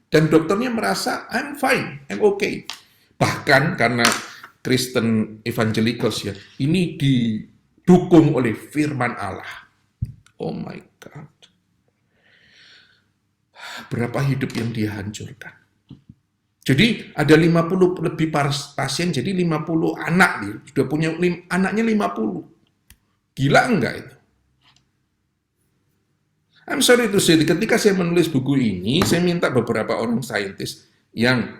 Dan dokternya merasa, I'm fine, I'm okay. Bahkan karena Kristen Evangelicals ya, ini didukung oleh firman Allah. Oh my God. Berapa hidup yang dia hancurkan. Jadi ada 50 lebih pasien, jadi 50 anak dia. Sudah punya anaknya 50. Gila enggak itu? I'm sorry to say, ketika saya menulis buku ini, saya minta beberapa orang saintis yang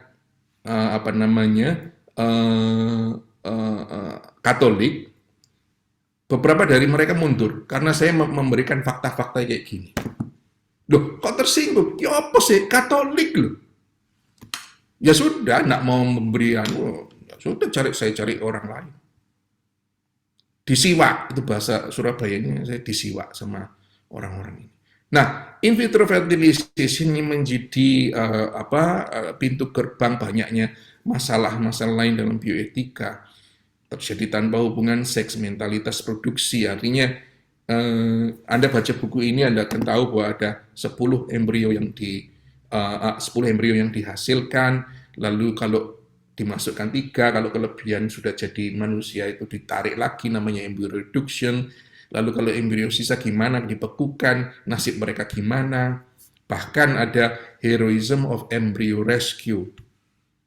Katolik, beberapa dari mereka mundur karena saya memberikan fakta-fakta kayak gini. Loh, kok tersinggung? Ya apa sih? Katolik loh. Ya sudah, enggak mau memberi ya sudah saya cari orang lain. Disiwak, itu bahasa Surabayanya, saya disiwak sama orang-orang ini. Nah, in vitro fertilization ini menjadi pintu gerbang banyaknya masalah-masalah lain dalam bioetika. Terjadi tanpa hubungan seks, mentalitas produksi. Artinya, Anda baca buku ini, Anda akan tahu bahwa ada 10 embrio yang dihasilkan, lalu kalau dimasukkan 3, kalau kelebihan sudah jadi manusia itu ditarik lagi, namanya embryo reduction. Lalu kalau embrio sisa gimana, dibekukan, nasib mereka gimana. Bahkan ada heroism of embryo rescue.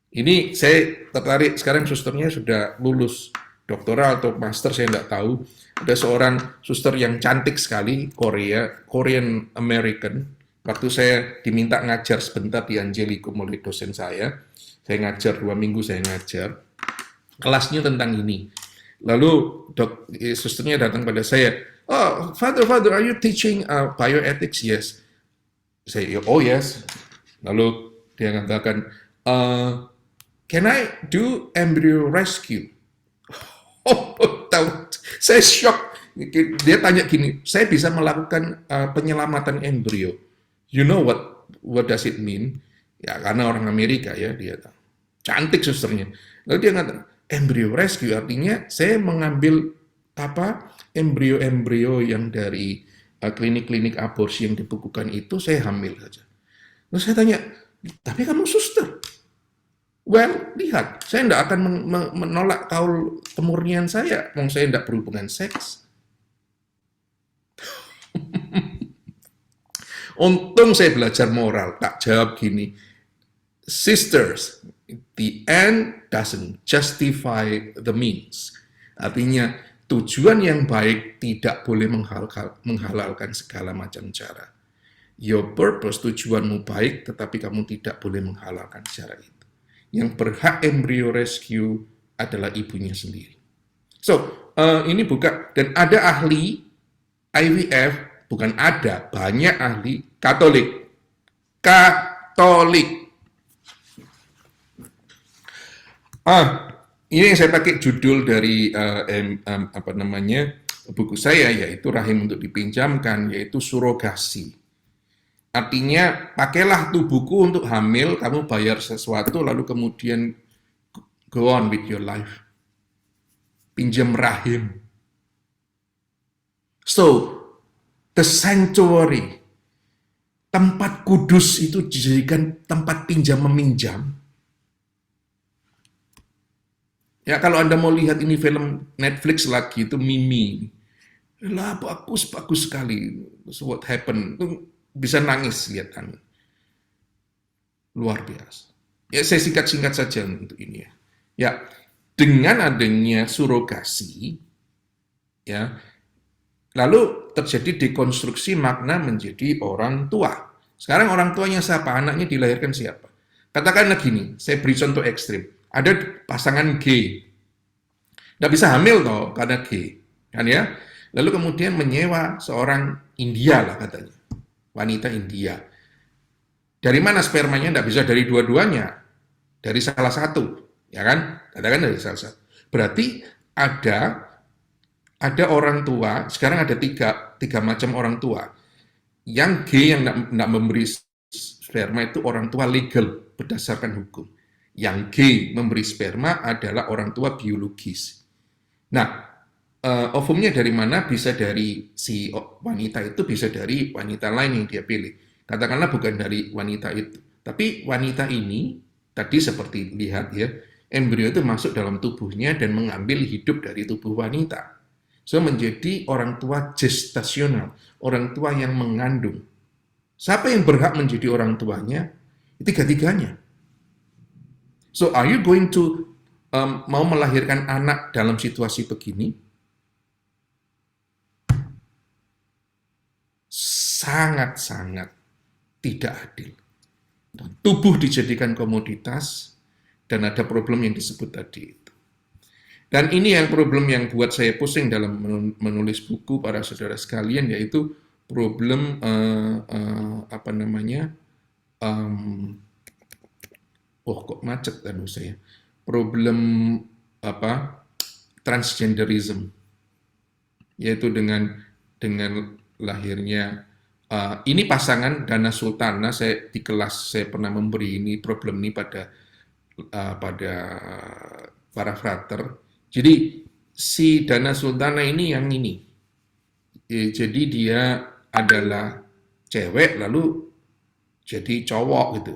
Ini saya tertarik, sekarang susternya sudah lulus doktoral atau master, saya tidak tahu. Ada seorang suster yang cantik sekali, Korean American. Waktu saya diminta ngajar sebentar di Angelicum oleh dosen saya ngajar 2 minggu saya ngajar. kelasnya tentang ini. Lalu susternya datang pada saya, oh, Father, are you teaching bioethics? Yes. Saya, oh yes. Lalu dia mengatakan, can I do embryo rescue? Oh, tahu. Saya shock. Dia tanya gini, saya bisa melakukan penyelamatan embrio. You know what does it mean? Ya, karena orang Amerika ya, dia tahu. Cantik susternya. Lalu dia mengatakan, embryo rescue artinya saya mengambil embrio-embrio yang dari klinik-klinik aborsi yang dibukukan itu, saya hamil saja. Lalu saya tanya, tapi kamu suster? Well, lihat, saya tidak akan menolak kaul kemurnian saya, kalau saya tidak berhubungan seks. Untung saya belajar moral, tak jawab gini, sisters, the end doesn't justify the means. Artinya, tujuan yang baik tidak boleh menghalalkan segala macam cara. Your purpose, tujuanmu baik, tetapi kamu tidak boleh menghalalkan cara itu. Yang berhak embryo rescue adalah ibunya sendiri. So, ini bukan, dan ada ahli IVF, bukan ada, banyak ahli Katolik. Ini yang saya pakai judul dari buku saya, yaitu Rahim untuk Dipinjamkan, yaitu surogasi. Artinya, pakailah tubuhku untuk hamil, kamu bayar sesuatu, lalu kemudian go on with your life. Pinjam rahim. So, the sanctuary, tempat kudus itu dijadikan tempat pinjam-meminjam. Ya, kalau Anda mau lihat ini film Netflix lagi, itu Mimi. Lah, bagus sekali. So what happened? Itu bisa nangis lihat Anda. Luar biasa. Ya, saya singkat-singkat saja untuk ini ya. Ya, dengan adanya surogasi, ya, lalu terjadi dekonstruksi makna menjadi orang tua. Sekarang orang tuanya siapa? Anaknya dilahirkan siapa? Katakanlah gini, saya beri contoh ekstrim. Ada pasangan gay. Nggak bisa hamil toh karena gay. Kan ya? Lalu kemudian menyewa seorang India lah katanya. Wanita India. Dari mana spermanya? Nggak bisa dari dua-duanya. Dari salah satu. Ya kan? Katakan dari salah satu. Berarti ada orang tua, sekarang ada tiga macam orang tua. Yang gay yang tidak memberi sperma itu orang tua legal berdasarkan hukum. Yang gay memberi sperma adalah orang tua biologis. Nah, ovumnya dari mana? Bisa dari si wanita itu, bisa dari wanita lain yang dia pilih. Katakanlah bukan dari wanita itu. Tapi wanita ini, tadi seperti lihat ya, embrio itu masuk dalam tubuhnya dan mengambil hidup dari tubuh wanita. So, menjadi orang tua gestasional, orang tua yang mengandung. Siapa yang berhak menjadi orang tuanya? Tiga-tiganya. So, are you going to mau melahirkan anak dalam situasi begini? Sangat-sangat tidak adil. Tubuh dijadikan komoditas, dan ada problem yang disebut tadi itu. Dan ini yang problem yang buat saya pusing dalam menulis buku para saudara sekalian, yaitu problem kok macet kan saya. Problem transgenderism, yaitu dengan lahirnya ini pasangan Dana Sultana. Saya di kelas saya pernah memberi ini problem ini pada para frater. Jadi si Dana Sultana ini yang ini. Jadi dia adalah cewek lalu jadi cowok gitu.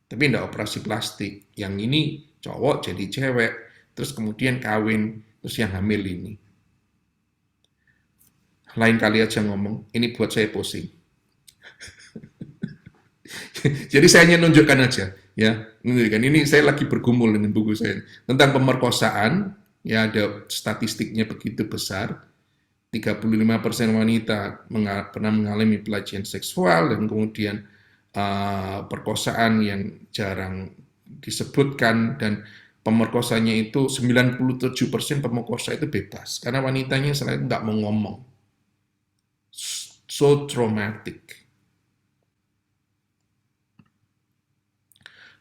Tapi enggak operasi plastik. Yang ini cowok jadi cewek, terus kemudian kawin, terus yang hamil ini. Lain kali aja ngomong, ini buat saya pusing. Jadi saya hanya nunjukkan aja, ya. Ini saya lagi bergumul dengan buku saya tentang pemerkosaan, ya ada statistiknya begitu besar. 35% wanita pernah mengalami pelecehan seksual, dan kemudian perkosaan yang jarang disebutkan, dan pemerkosanya itu 97% pemerkosa itu bebas karena wanitanya selain nggak mau ngomong. So traumatic.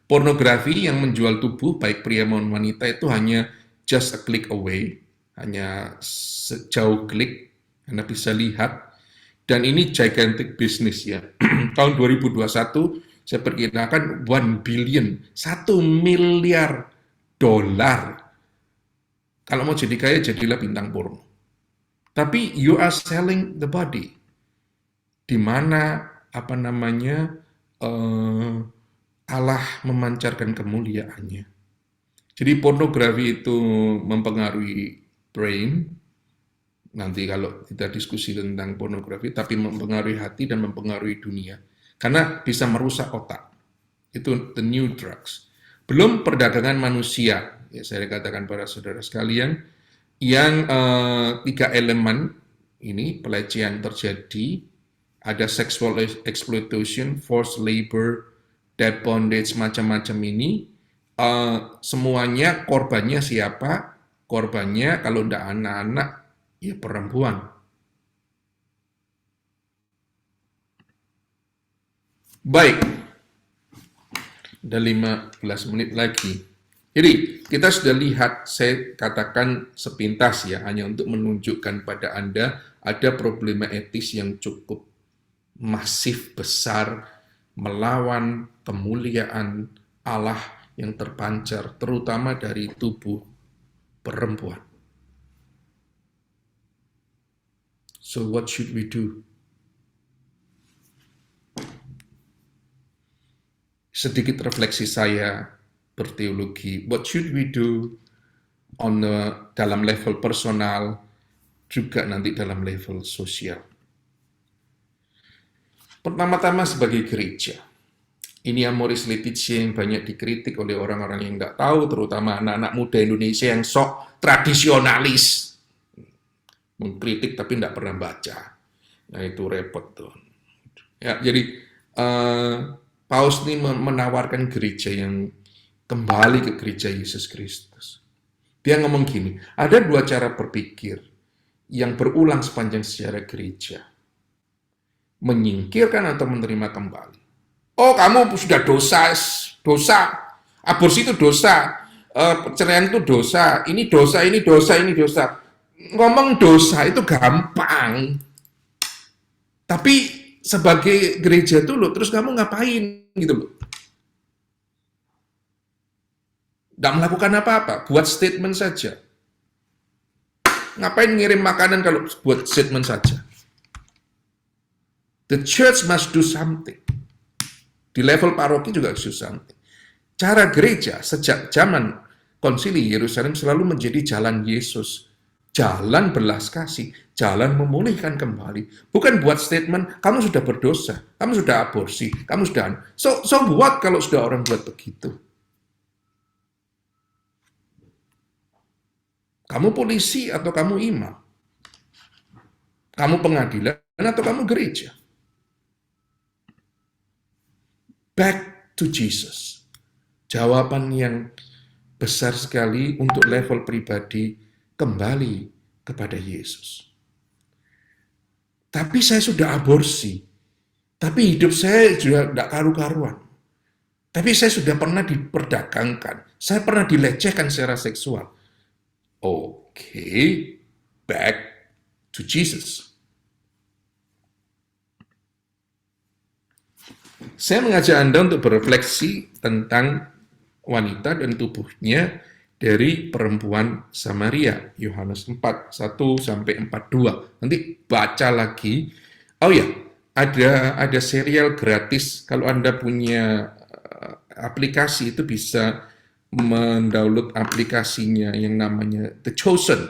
Pornografi yang menjual tubuh baik pria maupun wanita itu hanya just a click away, hanya sejauh klik Anda bisa lihat, dan ini gigantic business ya. Tahun 2021 saya perkirakan 1 billion, 1 miliar dolar. Kalau mau jadi kaya, jadilah bintang porno. Tapi you are selling the body. Di mana Allah memancarkan kemuliaannya. Jadi pornografi itu mempengaruhi brain. Nanti kalau kita diskusi tentang pornografi, tapi mempengaruhi hati dan mempengaruhi dunia. Karena bisa merusak otak. Itu the new drugs. Belum perdagangan manusia, ya saya katakan para saudara sekalian, yang 3 elemen ini pelecehan terjadi, ada sexual exploitation, forced labor, debt bondage, macam-macam ini, semuanya korbannya siapa? Korbannya kalau tidak anak-anak, ya perempuan. Baik, ada 15 menit lagi. Jadi, kita sudah lihat, saya katakan sepintas ya, hanya untuk menunjukkan pada Anda ada problema etis yang cukup masif, besar, melawan kemuliaan Allah yang terpancar, terutama dari tubuh perempuan. So what should we do? Sedikit refleksi saya berteologi. What should we do dalam level personal, juga nanti dalam level sosial. Pertama-tama sebagai gereja. Ini Amoris Laetitia yang banyak dikritik oleh orang-orang yang nggak tahu, terutama anak-anak muda Indonesia yang sok tradisionalis. Mengkritik tapi nggak pernah baca. Nah itu repot tuh. Ya, jadi Paus ini menawarkan gereja yang kembali ke gereja Yesus Kristus. Dia ngomong gini, ada 2 cara berpikir yang berulang sepanjang sejarah gereja. Menyingkirkan atau menerima kembali. Oh, kamu sudah dosa. Aborsi itu dosa. Perceraian itu dosa. Ini dosa, ini dosa, ini dosa. Ngomong dosa itu gampang. Tapi sebagai gereja itu loh, terus kamu ngapain gitu loh. Nggak melakukan apa-apa, buat statement saja. Ngapain ngirim makanan kalau buat statement saja? The church must do something. Di level paroki juga harus do something. Cara gereja sejak zaman konsili Yerusalem selalu menjadi jalan Yesus. Jalan belas kasih, jalan memulihkan kembali. Bukan buat statement, kamu sudah berdosa, kamu sudah aborsi, kamu sudah... So buat kalau sudah orang buat begitu. Kamu polisi atau kamu imam? Kamu pengadilan atau kamu gereja? Back to Jesus. Jawaban yang besar sekali untuk level pribadi, kembali kepada Yesus. Tapi saya sudah aborsi. Tapi hidup saya juga tidak karu-karuan. Tapi saya sudah pernah diperdagangkan. Saya pernah dilecehkan secara seksual. Oke, back to Jesus. Saya mengajak Anda untuk berefleksi tentang wanita dan tubuhnya dari perempuan Samaria, Yohanes 4, 1-42. Nanti baca lagi. Oh ya, ada serial gratis. Kalau Anda punya aplikasi itu bisa mendownload aplikasinya yang namanya The Chosen.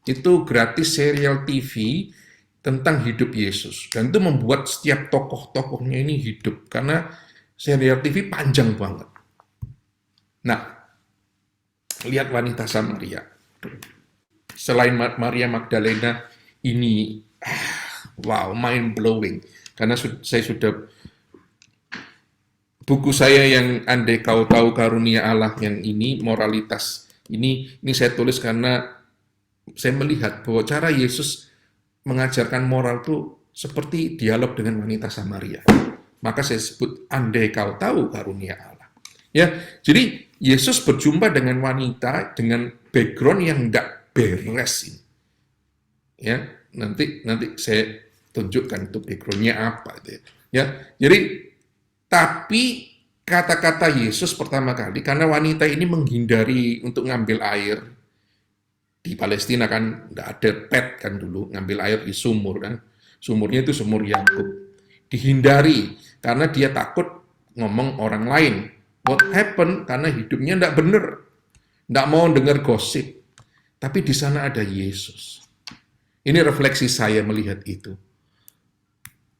Itu gratis serial TV tentang hidup Yesus. Dan itu membuat setiap tokoh-tokohnya ini hidup. Karena serial TV panjang banget. Nah, lihat wanita Samaria. Selain Maria Magdalena, ini wow, mind blowing. Karena saya sudah buku saya yang Andai Kau Tahu Karunia Allah yang ini, moralitas, ini saya tulis karena saya melihat bahwa cara Yesus mengajarkan moral itu seperti dialog dengan wanita Samaria. Maka saya sebut andai kau tahu karunia Allah. Ya, jadi Yesus berjumpa dengan wanita dengan background yang tidak beres ini. Ya, nanti saya tunjukkan itu background-nya apa itu. Ya, jadi tapi kata-kata Yesus pertama kali karena wanita ini menghindari untuk ngambil air. Di Palestina kan nggak ada pet kan dulu, ngambil air di sumur kan. Sumurnya itu sumur Yakub. Dihindari karena dia takut ngomong orang lain. What happened? Karena hidupnya nggak benar. Nggak mau dengar gosip. Tapi di sana ada Yesus. Ini refleksi saya melihat itu.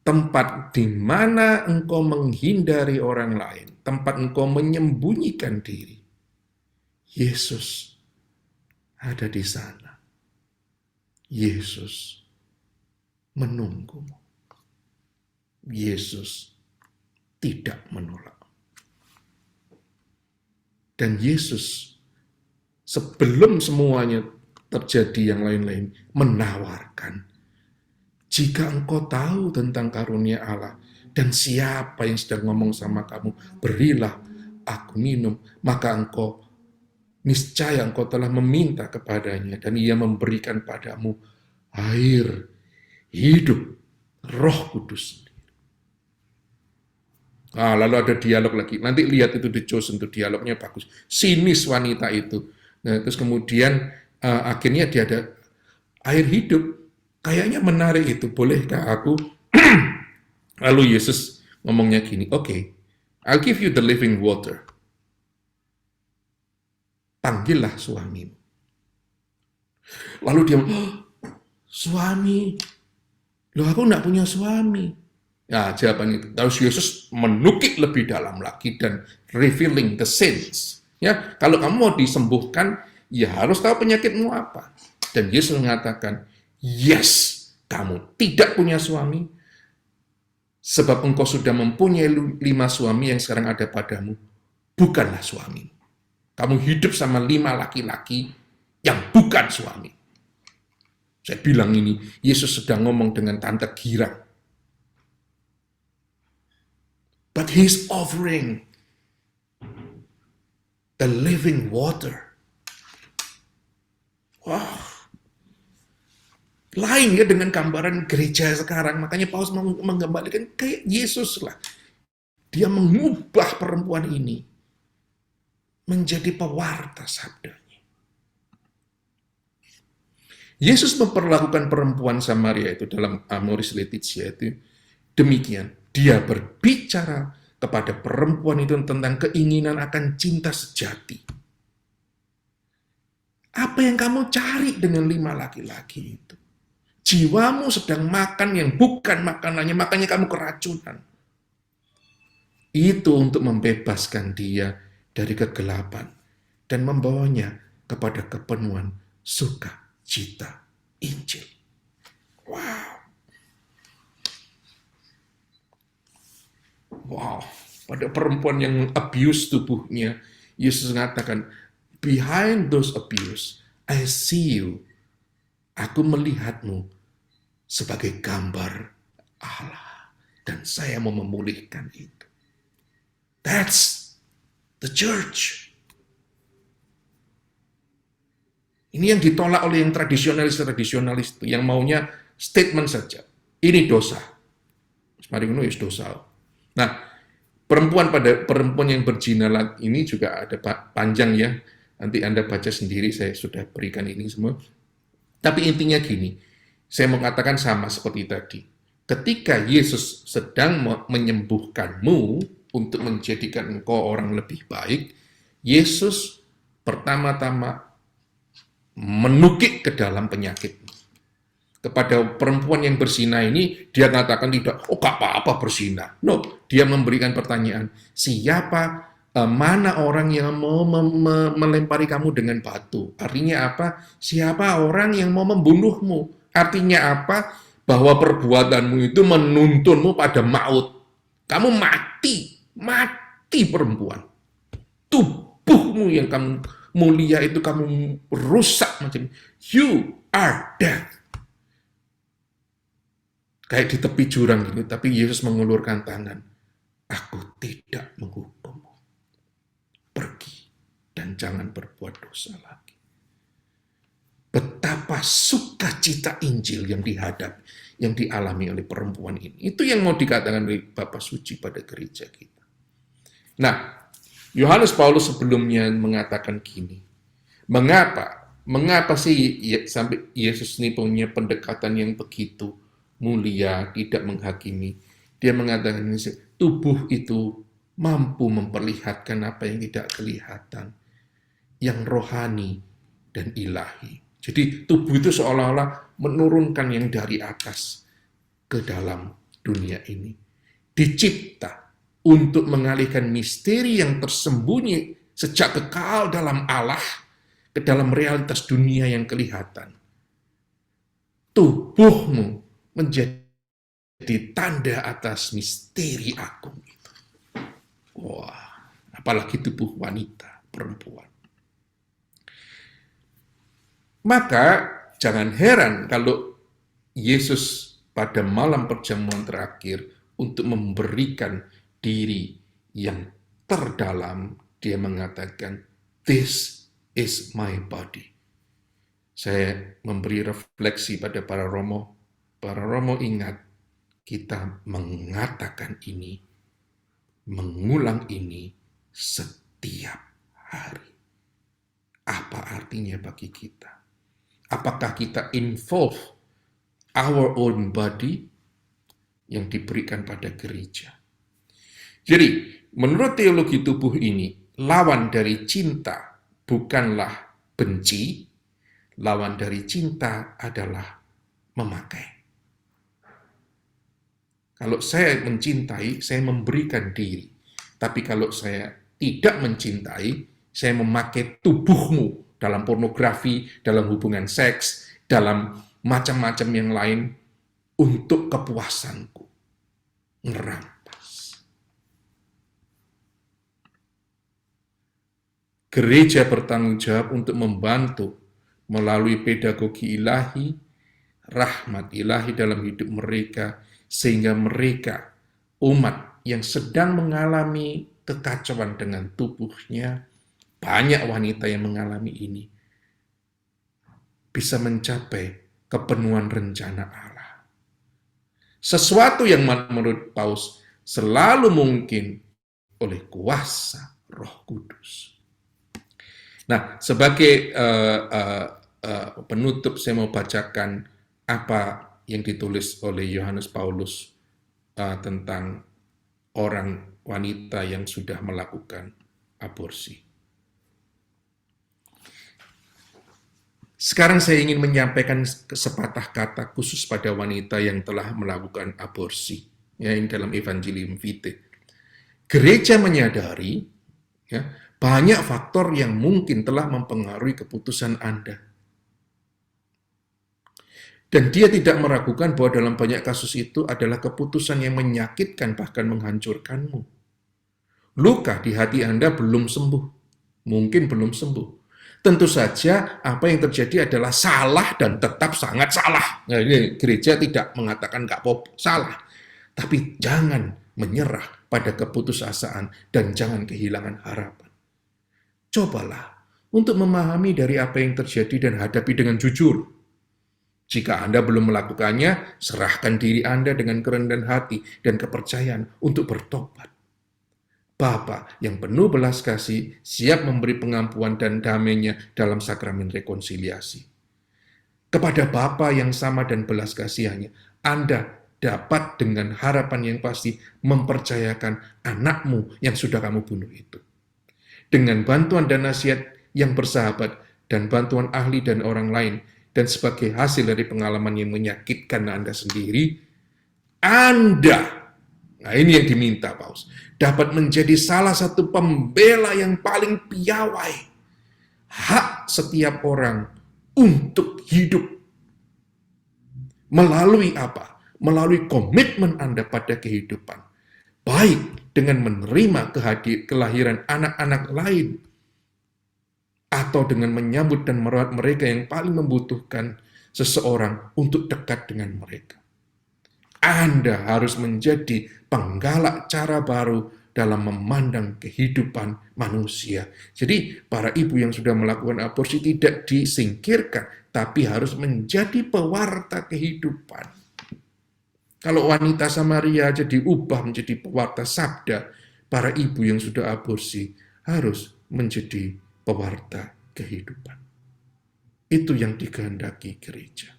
Tempat di mana engkau menghindari orang lain, tempat engkau menyembunyikan diri, Yesus ada di sana. Yesus menunggumu. Yesus tidak menolak. Dan Yesus sebelum semuanya terjadi yang lain-lain menawarkan, jika engkau tahu tentang karunia Allah dan siapa yang sedang ngomong sama kamu, berilah aku minum, maka niscaya engkau telah meminta kepadanya dan ia memberikan padamu air hidup, Roh Kudus. Lalu ada dialog lagi. Nanti lihat itu di Chosen, itu dialognya bagus. Sinis wanita itu. Nah, terus kemudian akhirnya dia ada air hidup. Kayaknya menarik itu. Bolehkah aku? Lalu Yesus ngomongnya gini, "Oke, I'll give you the living water. Panggillah suamimu." Lalu dia, "Suami? Loh, aku enggak punya suami." Ya, jawaban itu. Terus Yesus menukik lebih dalam lagi dan revealing the sins. Ya, kalau kamu mau disembuhkan, ya harus tahu penyakitmu apa. Dan Yesus mengatakan, "Yes, kamu tidak punya suami, sebab engkau sudah mempunyai 5 suami yang sekarang ada padamu, bukanlah suami. Kamu hidup sama 5 laki-laki yang bukan suami." Saya bilang ini, Yesus sedang ngomong dengan tante girang. But He's offering the living water. Wow. Lain ya dengan gambaran gereja sekarang. Makanya Paulus menggambarkan kayak Yesus lah. Dia mengubah perempuan ini menjadi pewarta sabdanya. Yesus memperlakukan perempuan Samaria itu dalam Amoris Laetitia itu demikian. Dia berbicara kepada perempuan itu tentang keinginan akan cinta sejati. Apa yang kamu cari dengan 5 laki-laki itu? Jiwamu sedang makan yang bukan makanannya, makanya kamu keracunan. Itu untuk membebaskan dia dari kegelapan dan membawanya kepada kepenuhan sukacita Injil. Wow, pada perempuan yang abuse tubuhnya, Yesus mengatakan, "Behind those abuse, I see you." Aku melihatmu sebagai gambar Allah. Dan saya mau memulihkan itu. That's the church. Ini yang ditolak oleh yang tradisionalis itu, yang maunya statement saja. Ini dosa. Mari ngono dosa. Nah, perempuan yang berzina ini juga ada panjang ya. Nanti Anda baca sendiri, saya sudah berikan ini semua. Tapi intinya gini, saya mau katakan sama seperti tadi. Ketika Yesus sedang menyembuhkanmu untuk menjadikan engkau orang lebih baik, Yesus pertama-tama menukik ke dalam penyakitmu. Kepada perempuan yang berzina ini, dia katakan tidak, gak apa-apa berzina. No, dia memberikan pertanyaan, mana orang yang mau melempari kamu dengan batu? Artinya apa? Siapa orang yang mau membunuhmu? Artinya apa? Bahwa perbuatanmu itu menuntunmu pada maut. Kamu mati. hati perempuan. Tubuhmu yang kamu mulia itu kamu rusak macam you are dead. Kayak di tepi jurang gitu, tapi Yesus mengulurkan tangan. Aku tidak menghukummu. Pergi dan jangan berbuat dosa lagi. Betapa sukacita Injil yang yang dialami oleh perempuan ini. Itu yang mau dikatakan oleh Bapak Suci pada gereja kita. Nah, Yohanes Paulus sebelumnya mengatakan gini, mengapa sih sampai Yesus ini punya pendekatan yang begitu mulia, tidak menghakimi. Dia mengatakan tubuh itu mampu memperlihatkan apa yang tidak kelihatan, yang rohani dan ilahi. Jadi tubuh itu seolah-olah menurunkan yang dari atas ke dalam dunia ini. Dicipta untuk mengalihkan misteri yang tersembunyi sejak kekal dalam Allah ke dalam realitas dunia yang kelihatan. Tubuhmu menjadi tanda atas misteri agung itu. Wah, apalagi tubuh wanita, perempuan. Maka jangan heran kalau Yesus pada malam perjamuan terakhir untuk memberikan diri yang terdalam, dia mengatakan, "This is my body." Saya memberi refleksi pada para romo. Para romo ingat, kita mengatakan ini, mengulang ini setiap hari. Apa artinya bagi kita? Apakah kita involve our own body yang diberikan pada gereja? Jadi, menurut teologi tubuh ini, lawan dari cinta bukanlah benci, lawan dari cinta adalah memakai. Kalau saya mencintai, saya memberikan diri. Tapi kalau saya tidak mencintai, saya memakai tubuhmu dalam pornografi, dalam hubungan seks, dalam macam-macam yang lain untuk kepuasanku. Merampas. Gereja bertanggung jawab untuk membantu melalui pedagogi ilahi, rahmat ilahi dalam hidup mereka, sehingga mereka, umat yang sedang mengalami kekacauan dengan tubuhnya, banyak wanita yang mengalami ini, bisa mencapai kepenuhan rencana Allah. Sesuatu yang menurut Paus selalu mungkin oleh kuasa Roh Kudus. Nah, sebagai penutup saya mau bacakan apa yang ditulis oleh Yohanes Paulus tentang orang wanita yang sudah melakukan aborsi. Sekarang saya ingin menyampaikan sepatah kata khusus pada wanita yang telah melakukan aborsi, ya, ini dalam Evangelium Vitae. Gereja menyadari, ya, banyak faktor yang mungkin telah mempengaruhi keputusan Anda. Dan dia tidak meragukan bahwa dalam banyak kasus itu adalah keputusan yang menyakitkan bahkan menghancurkanmu. Luka di hati Anda belum sembuh, mungkin belum sembuh. Tentu saja apa yang terjadi adalah salah dan tetap sangat salah. Nah, ini gereja tidak mengatakan nggak apa-apa, salah. Tapi jangan menyerah pada keputusasaan dan jangan kehilangan harapan. Cobalah untuk memahami dari apa yang terjadi dan hadapi dengan jujur. Jika Anda belum melakukannya, serahkan diri Anda dengan kerendahan hati dan kepercayaan untuk bertobat. Bapa yang penuh belas kasih siap memberi pengampuan dan damai-Nya dalam sakramen rekonsiliasi. Kepada Bapa yang sama dan belas kasihannya, Anda dapat dengan harapan yang pasti mempercayakan anakmu yang sudah kamu bunuh itu. Dengan bantuan dan nasihat yang bersahabat dan bantuan ahli dan orang lain, dan sebagai hasil dari pengalaman yang menyakitkan Anda sendiri, Anda, nah ini yang diminta Paus, dapat menjadi salah satu pembela yang paling piawai. Hak setiap orang untuk hidup. Melalui apa? Melalui komitmen Anda pada kehidupan. Baik dengan menerima kelahiran anak-anak lain, atau dengan menyambut dan merawat mereka yang paling membutuhkan seseorang untuk dekat dengan mereka. Anda harus menjadi penggalak cara baru dalam memandang kehidupan manusia. Jadi, para ibu yang sudah melakukan aborsi tidak disingkirkan, tapi harus menjadi pewarta kehidupan. Kalau wanita Samaria aja diubah menjadi pewarta sabda, para ibu yang sudah aborsi harus menjadi pewarta kehidupan. Itu yang dikehendaki gereja.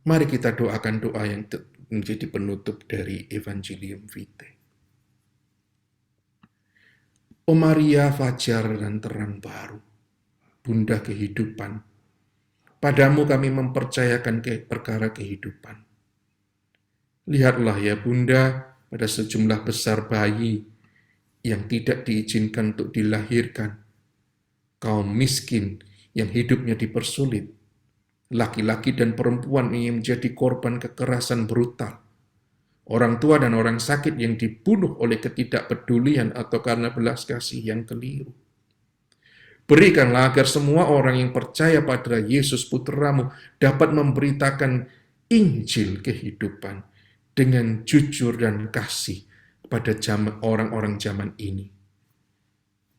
Mari kita doakan doa yang menjadi penutup dari Evangelium Vitae. O Maria, fajar dan terang baru, Bunda kehidupan, padamu kami mempercayakan perkara kehidupan. Lihatlah ya Bunda, pada sejumlah besar bayi yang tidak diizinkan untuk dilahirkan, kaum miskin yang hidupnya dipersulit, laki-laki dan perempuan yang menjadi korban kekerasan brutal, orang tua dan orang sakit yang dibunuh oleh ketidakpedulian atau karena belas kasih yang keliru. Berikanlah agar semua orang yang percaya pada Yesus Putramu dapat memberitakan Injil kehidupan dengan jujur dan kasih pada orang-orang zaman ini.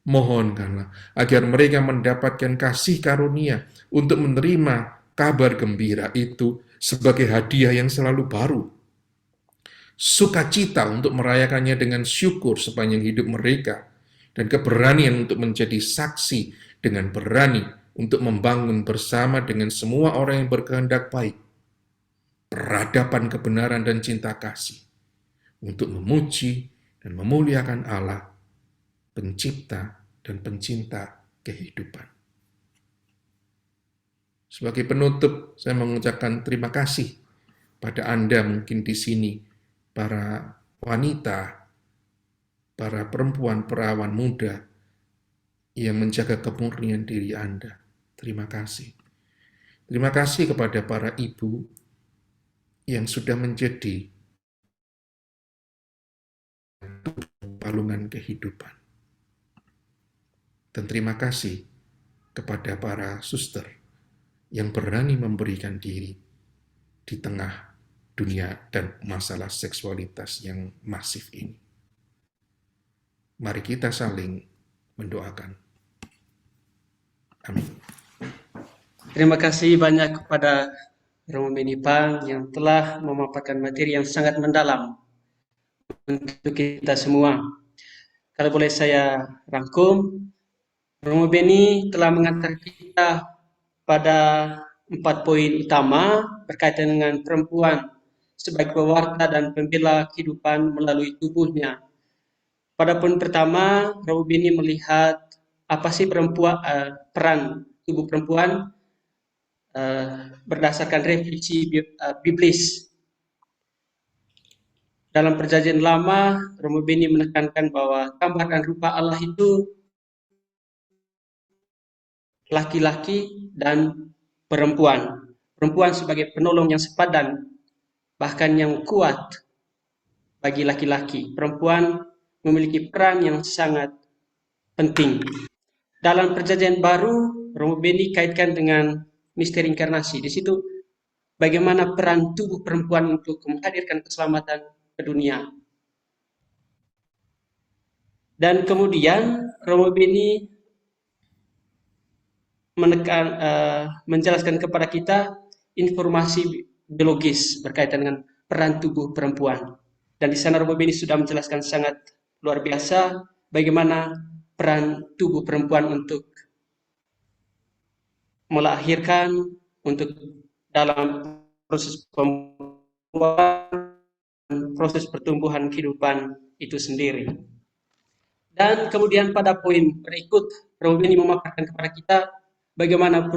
Mohonkanlah agar mereka mendapatkan kasih karunia untuk menerima kabar gembira itu sebagai hadiah yang selalu baru. Sukacita untuk merayakannya dengan syukur sepanjang hidup mereka, dan keberanian untuk menjadi saksi dengan berani untuk membangun bersama dengan semua orang yang berkehendak baik, peradaban kebenaran dan cinta kasih, untuk memuji dan memuliakan Allah, pencipta dan pencinta kehidupan. Sebagai penutup, saya mengucapkan terima kasih pada Anda mungkin di sini, para wanita, para perempuan perawan muda yang menjaga kemurnian diri Anda. Terima kasih. Terima kasih kepada para ibu yang sudah menjadi palungan kehidupan. Dan terima kasih kepada para suster yang berani memberikan diri di tengah dunia dan masalah seksualitas yang masif ini. Mari kita saling mendoakan. Amin. Terima kasih banyak kepada Romo Benipang yang telah memaparkan materi yang sangat mendalam untuk kita semua. Kalau boleh saya rangkum, Romo Beni telah mengantar kita pada 4 poin utama berkaitan dengan perempuan sebagai pewarta dan pembela kehidupan melalui tubuhnya. Pada poin pertama, Romo Beni melihat apa sih peran tubuh perempuan berdasarkan refleksi biblis. Dalam Perjanjian Lama, Romo Beni menekankan bahwa gambaran rupa Allah itu laki-laki dan perempuan. Perempuan sebagai penolong yang sepadan, bahkan yang kuat bagi laki-laki. Perempuan memiliki peran yang sangat penting. Dalam Perjanjian Baru, Romo Beni kaitkan dengan misteri inkarnasi. Di situ bagaimana peran tubuh perempuan untuk menghadirkan keselamatan ke dunia. Dan kemudian Romo Beni menjelaskan kepada kita informasi biologis berkaitan dengan peran tubuh perempuan. Dan di sana Romo Beni sudah menjelaskan sangat luar biasa bagaimana peran tubuh perempuan untuk melahirkan, untuk dalam proses proses pertumbuhan kehidupan itu sendiri. Dan kemudian pada poin berikut, Romo Beni memaparkan kepada kita bagaimana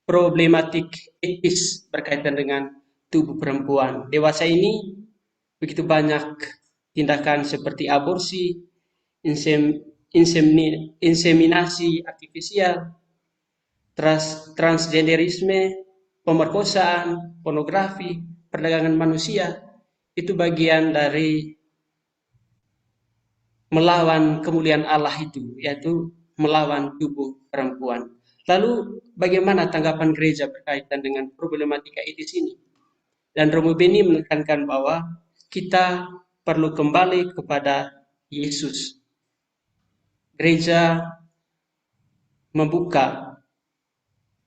problematik etis berkaitan dengan tubuh perempuan. Dewasa ini begitu banyak tindakan seperti aborsi, inseminasi artifisial, transgenderisme, pemerkosaan, pornografi, perdagangan manusia, itu bagian dari melawan kemuliaan Allah itu, yaitu melawan tubuh perempuan. Lalu bagaimana tanggapan gereja berkaitan dengan problematika di sini? Dan Romo Beni menekankan bahwa kita perlu kembali kepada Yesus. Gereja membuka,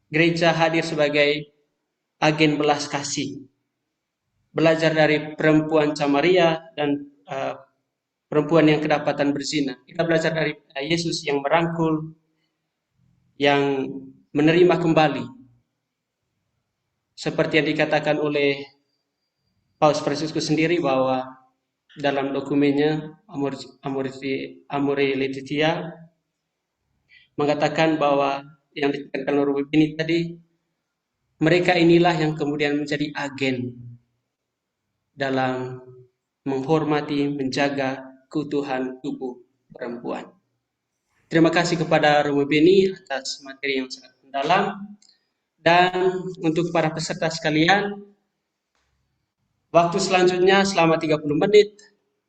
gereja hadir sebagai agen belas kasih. Belajar dari perempuan Samaria dan perempuan yang kedapatan berzina. Kita belajar dari Yesus yang merangkul, yang menerima kembali. Seperti yang dikatakan oleh Paus Fransiskus sendiri bahwa dalam dokumennya Amore Laetitia mengatakan bahwa yang dikatakan oleh ini tadi, mereka inilah yang kemudian menjadi agen dalam menghormati, menjaga keutuhan tubuh perempuan. Terima kasih kepada Romo Beni atas materi yang sangat mendalam. Dan untuk para peserta sekalian, waktu selanjutnya selama 30 menit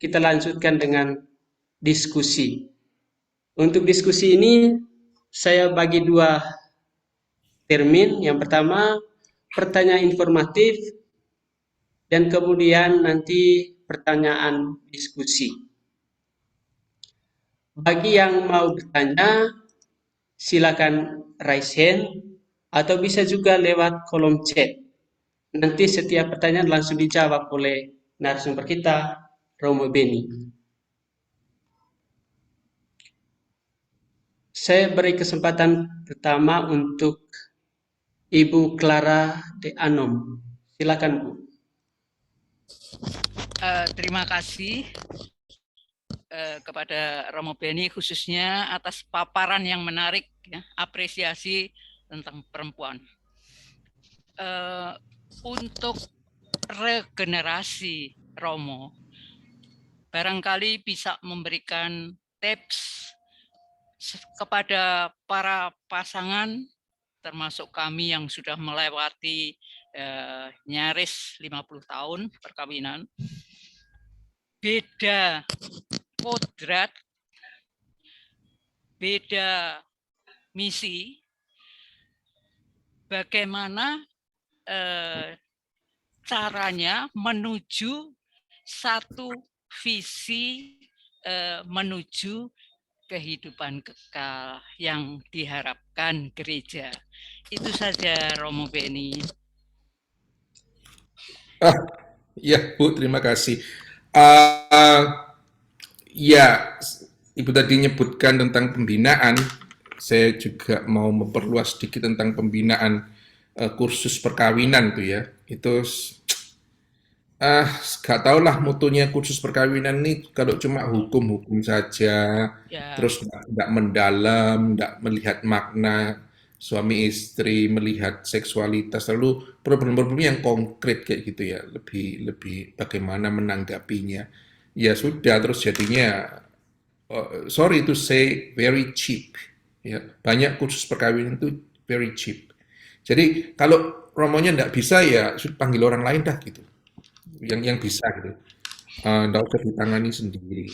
kita lanjutkan dengan diskusi. Untuk diskusi ini saya bagi dua termin. Yang pertama, pertanyaan informatif, dan kemudian nanti pertanyaan diskusi. Bagi yang mau bertanya, silakan raise hand atau bisa juga lewat kolom chat. Nanti setiap pertanyaan langsung dijawab oleh narasumber kita, Romo Beni. Saya beri kesempatan pertama untuk Ibu Clara de Anom. Silakan, Bu. Terima kasih kepada Romo Beni khususnya atas paparan yang menarik, ya, apresiasi tentang perempuan. Untuk regenerasi Romo, barangkali bisa memberikan tips kepada para pasangan, termasuk kami yang sudah melewati nyaris 50 tahun perkawinan. Beda kodrat, beda misi, bagaimana caranya menuju satu visi, menuju kehidupan kekal yang diharapkan gereja. Itu saja, Romo Beni. Ya, Bu, terima kasih. Ya, Ibu tadi menyebutkan tentang pembinaan. Saya juga mau memperluas sedikit tentang pembinaan kursus perkawinan tuh ya. Itu nggak tahu lah mutunya kursus perkawinan ini kalau cuma hukum-hukum saja, Ya. terus nggak mendalam, nggak melihat makna suami istri, melihat seksualitas, lalu problem-problem yang konkret kayak gitu ya, lebih bagaimana menanggapinya. Ya sudah, terus jadinya sorry to say very cheap. Ya, banyak kursus perkawinan itu very cheap. Jadi kalau romonya nggak bisa ya panggil orang lain dah gitu, yang bisa gitu. Nggak usah ditangani sendiri.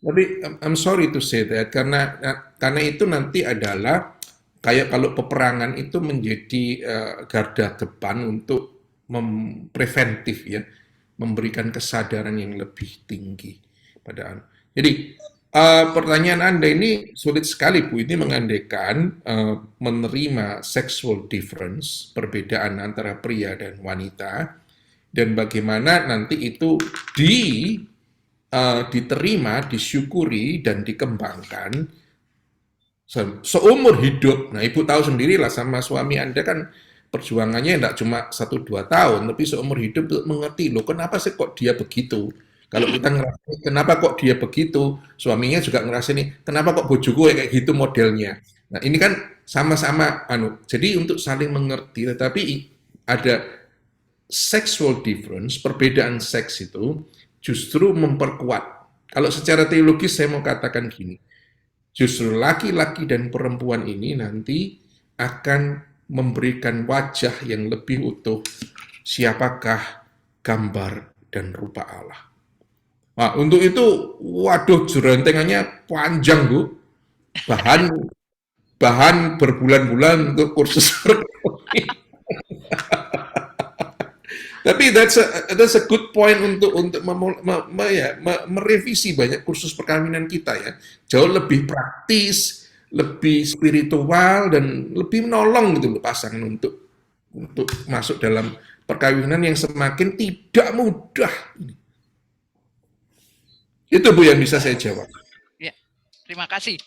Tapi I'm sorry to say that karena itu nanti adalah kayak kalau peperangan itu menjadi garda depan untuk preventif ya, memberikan kesadaran yang lebih tinggi pada anak. Jadi pertanyaan Anda ini sulit sekali, Bu. Ini mengandaikan menerima sexual difference, perbedaan antara pria dan wanita, dan bagaimana nanti itu diterima, disyukuri, dan dikembangkan seumur hidup. Nah, Ibu tahu sendirilah sama suami Anda kan perjuangannya tidak cuma 1-2 tahun, tapi seumur hidup untuk mengerti, loh kenapa sih kok dia begitu? Kalau kita ngerasain, kenapa kok dia begitu? Suaminya juga ngerasain, kenapa kok bojoku kayak gitu modelnya? Nah, ini kan sama-sama, jadi untuk saling mengerti, tetapi ada sexual difference, perbedaan seks itu justru memperkuat. Kalau secara teologis saya mau katakan gini, justru laki-laki dan perempuan ini nanti akan memberikan wajah yang lebih utuh siapakah gambar dan rupa Allah. Nah, untuk itu, waduh, jerentengannya panjang, Bu. Bahan berbulan-bulan untuk kursus perkawinan. Tapi that's a good point untuk merevisi banyak kursus perkawinan kita ya. Jauh lebih praktis, lebih spiritual, dan lebih menolong gitu loh pasangan untuk masuk dalam perkawinan yang semakin tidak mudah. Itu Bu yang bisa saya jawab. Ya, terima kasih.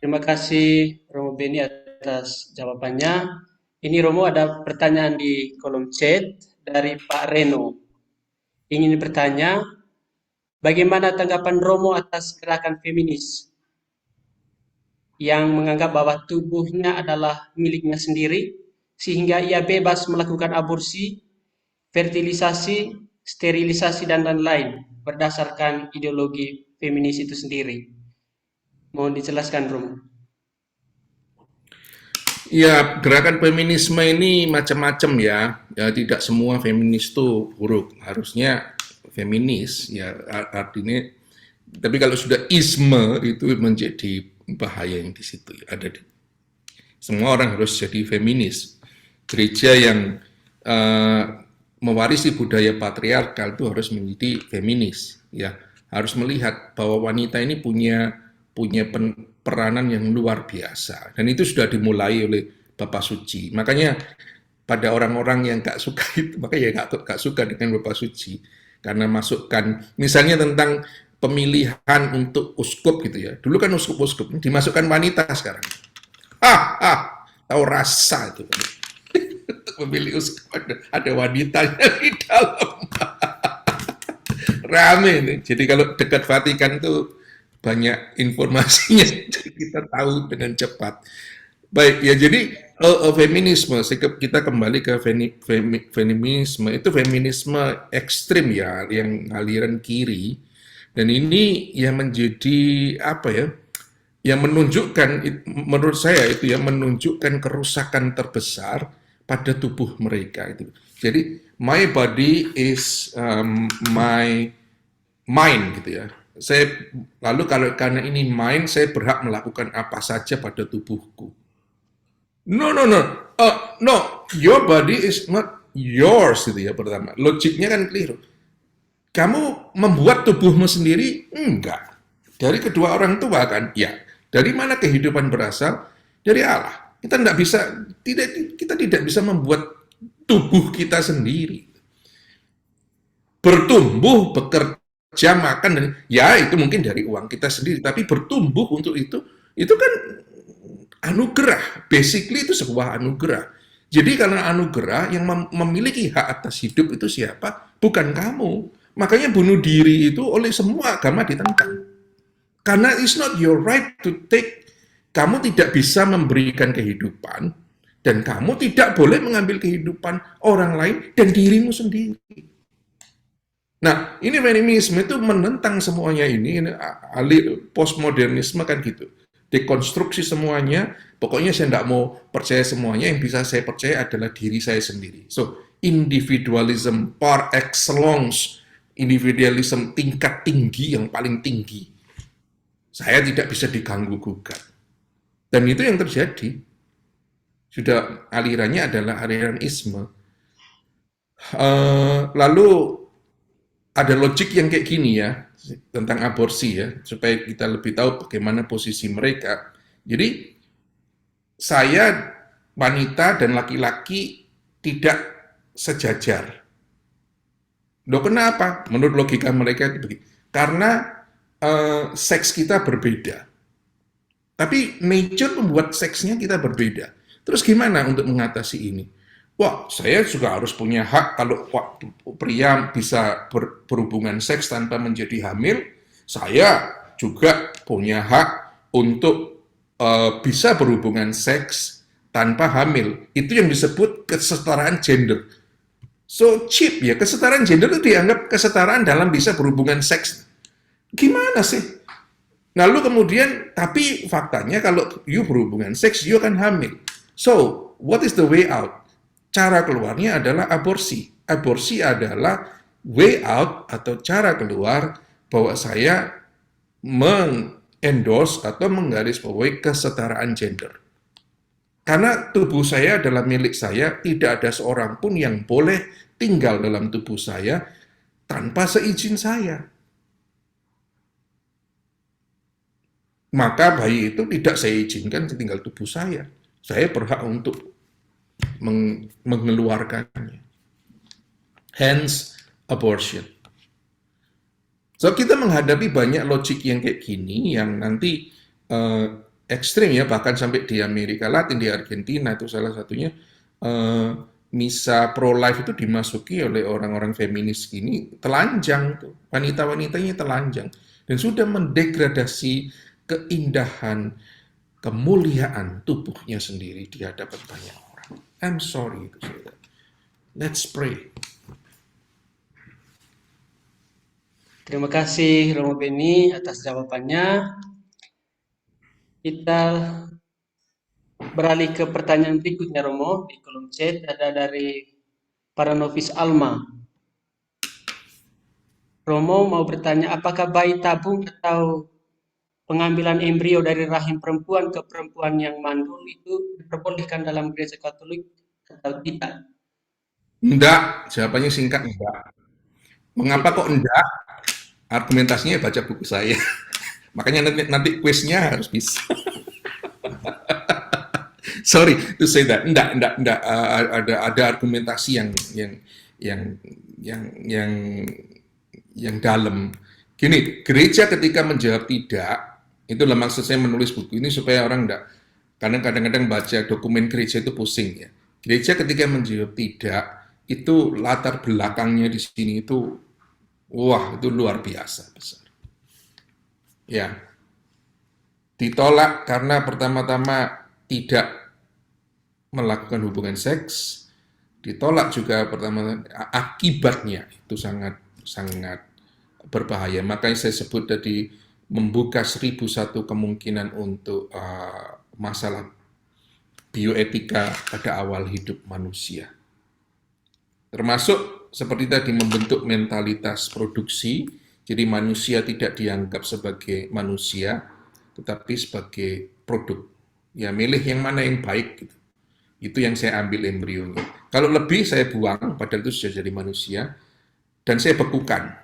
Terima kasih Romo Beni atas jawabannya. Ini Romo ada pertanyaan di kolom chat dari Pak Reno. Ingin bertanya, bagaimana tanggapan Romo atas gerakan feminis yang menganggap bahwa tubuhnya adalah miliknya sendiri, sehingga ia bebas melakukan aborsi, fertilisasi, sterilisasi, dan lain-lain berdasarkan ideologi feminis itu sendiri. Mohon dijelaskan, Romo. Ya, gerakan feminisme ini macam-macam ya. Ya, tidak semua feminis itu buruk. Harusnya feminis, ya artinya. Tapi kalau sudah isme itu menjadi bahaya yang di situ. Semua orang harus jadi feminis. Gereja yang mewarisi budaya patriarkal itu harus menjadi feminis. Ya, harus melihat bahwa wanita ini punya peranan yang luar biasa, dan itu sudah dimulai oleh Bapak Suci. Makanya pada orang-orang yang gak suka itu, makanya gak suka dengan Bapak Suci, karena masukkan misalnya tentang pemilihan untuk uskup gitu ya. Dulu kan uskup-uskup dimasukkan wanita, sekarang tahu rasa itu. Memilih uskup ada wanitanya di dalam. Rame nih. Jadi kalau dekat Vatikan itu banyak informasinya, jadi kita tahu dengan cepat. Baik, ya jadi feminisme, kita kembali ke feminisme, itu feminisme ekstrim ya, yang aliran kiri, dan ini yang menjadi apa ya, yang menunjukkan, menurut saya itu ya, menunjukkan kerusakan terbesar pada tubuh mereka itu. Jadi my body is my mind gitu ya. Lalu karena ini mind, saya berhak melakukan apa saja pada tubuhku. No, your body is not yours gitu ya pertama. Logiknya kan keliru. Kamu membuat tubuhmu sendiri? Enggak. Dari kedua orang tua kan? Ya. Dari mana kehidupan berasal? Dari Allah. Kita tidak bisa membuat tubuh kita sendiri. Bertumbuh, bekerja, makan, dan ya itu mungkin dari uang kita sendiri, tapi bertumbuh untuk itu kan anugerah. Basically itu sebuah anugerah. Jadi karena anugerah, yang memiliki hak atas hidup itu siapa? Bukan kamu. Makanya bunuh diri itu oleh semua agama ditentang. Karena it's not your right to take. Kamu tidak bisa memberikan kehidupan, dan kamu tidak boleh mengambil kehidupan orang lain dan dirimu sendiri. Nah, ini feminisme itu menentang semuanya ini postmodernisme kan gitu. Dekonstruksi semuanya, pokoknya saya tidak mau percaya semuanya, yang bisa saya percaya adalah diri saya sendiri. So, individualism par excellence, individualism tingkat tinggi, yang paling tinggi. Saya tidak bisa diganggu-gugat. Dan itu yang terjadi. Sudah alirannya adalah aliran isme. Lalu ada logik yang kayak gini ya, tentang aborsi ya, supaya kita lebih tahu bagaimana posisi mereka. Jadi, saya, wanita dan laki-laki tidak sejajar. Loh kenapa? Menurut logika mereka itu begini. Karena seks kita berbeda. Tapi nature membuat seksnya kita berbeda. Terus gimana untuk mengatasi ini? Wah, saya juga harus punya hak kalau pria bisa berhubungan seks tanpa menjadi hamil, saya juga punya hak untuk bisa berhubungan seks tanpa hamil. Itu yang disebut kesetaraan gender. So cheap ya, kesetaraan gender itu dianggap kesetaraan dalam bisa berhubungan seks. Gimana sih? Lalu kemudian, tapi faktanya kalau you berhubungan seks, you akan hamil. So, what is the way out? Cara keluarnya adalah aborsi. aborsi adalah way out atau cara keluar bahwa saya mengendorse atau menggarisbawahi kesetaraan gender. Karena tubuh saya adalah milik saya, tidak ada seorang pun yang boleh tinggal dalam tubuh saya tanpa seizin saya. Maka bayi itu tidak saya izinkan tinggal tubuh saya. Saya berhak untuk mengeluarkannya. Hence, abortion. So, kita menghadapi banyak logik yang kayak gini, yang nanti ekstrim ya, bahkan sampai di Amerika Latin, di Argentina itu salah satunya, misa pro-life itu dimasuki oleh orang-orang feminis gini, telanjang tuh. Wanita-wanitanya telanjang. Dan sudah mendegradasi keindahan, kemuliaan tubuhnya sendiri di hadapan banyak orang. I'm sorry to say that. Let's pray. Terima kasih Romo Beni atas jawabannya. Kita beralih ke pertanyaan berikutnya Romo. Di kolom chat ada dari para novis Alma. Romo mau bertanya, apakah bayi tabung atau pengambilan embrio dari rahim perempuan ke perempuan yang mandul itu diperbolehkan dalam gereja Katolik atau tidak? Enggak, jawabannya singkat enggak. Mengapa kok enggak? Argumentasinya baca buku saya. Makanya nanti kuisnya harus bisa. Sorry to say that. Enggak. Ada argumentasi yang dalam. Gini, gereja ketika menjawab tidak, itulah maksud saya menulis buku ini supaya orang enggak. Karena kadang-kadang baca dokumen gereja itu pusing ya. Gereja ketika menjawab tidak, itu latar belakangnya di sini itu, wah, itu luar biasa besar. Ya, ditolak karena pertama-tama tidak melakukan hubungan seks, ditolak juga pertama akibatnya itu sangat berbahaya. Makanya saya sebut tadi membuka 1001 kemungkinan untuk masalah bioetika pada awal hidup manusia. Termasuk seperti tadi membentuk mentalitas produksi, jadi manusia tidak dianggap sebagai manusia, tetapi sebagai produk. Ya, milih yang mana yang baik gitu. Itu yang saya ambil embrionya. Kalau lebih saya buang, padahal itu sudah jadi manusia, dan saya bekukan.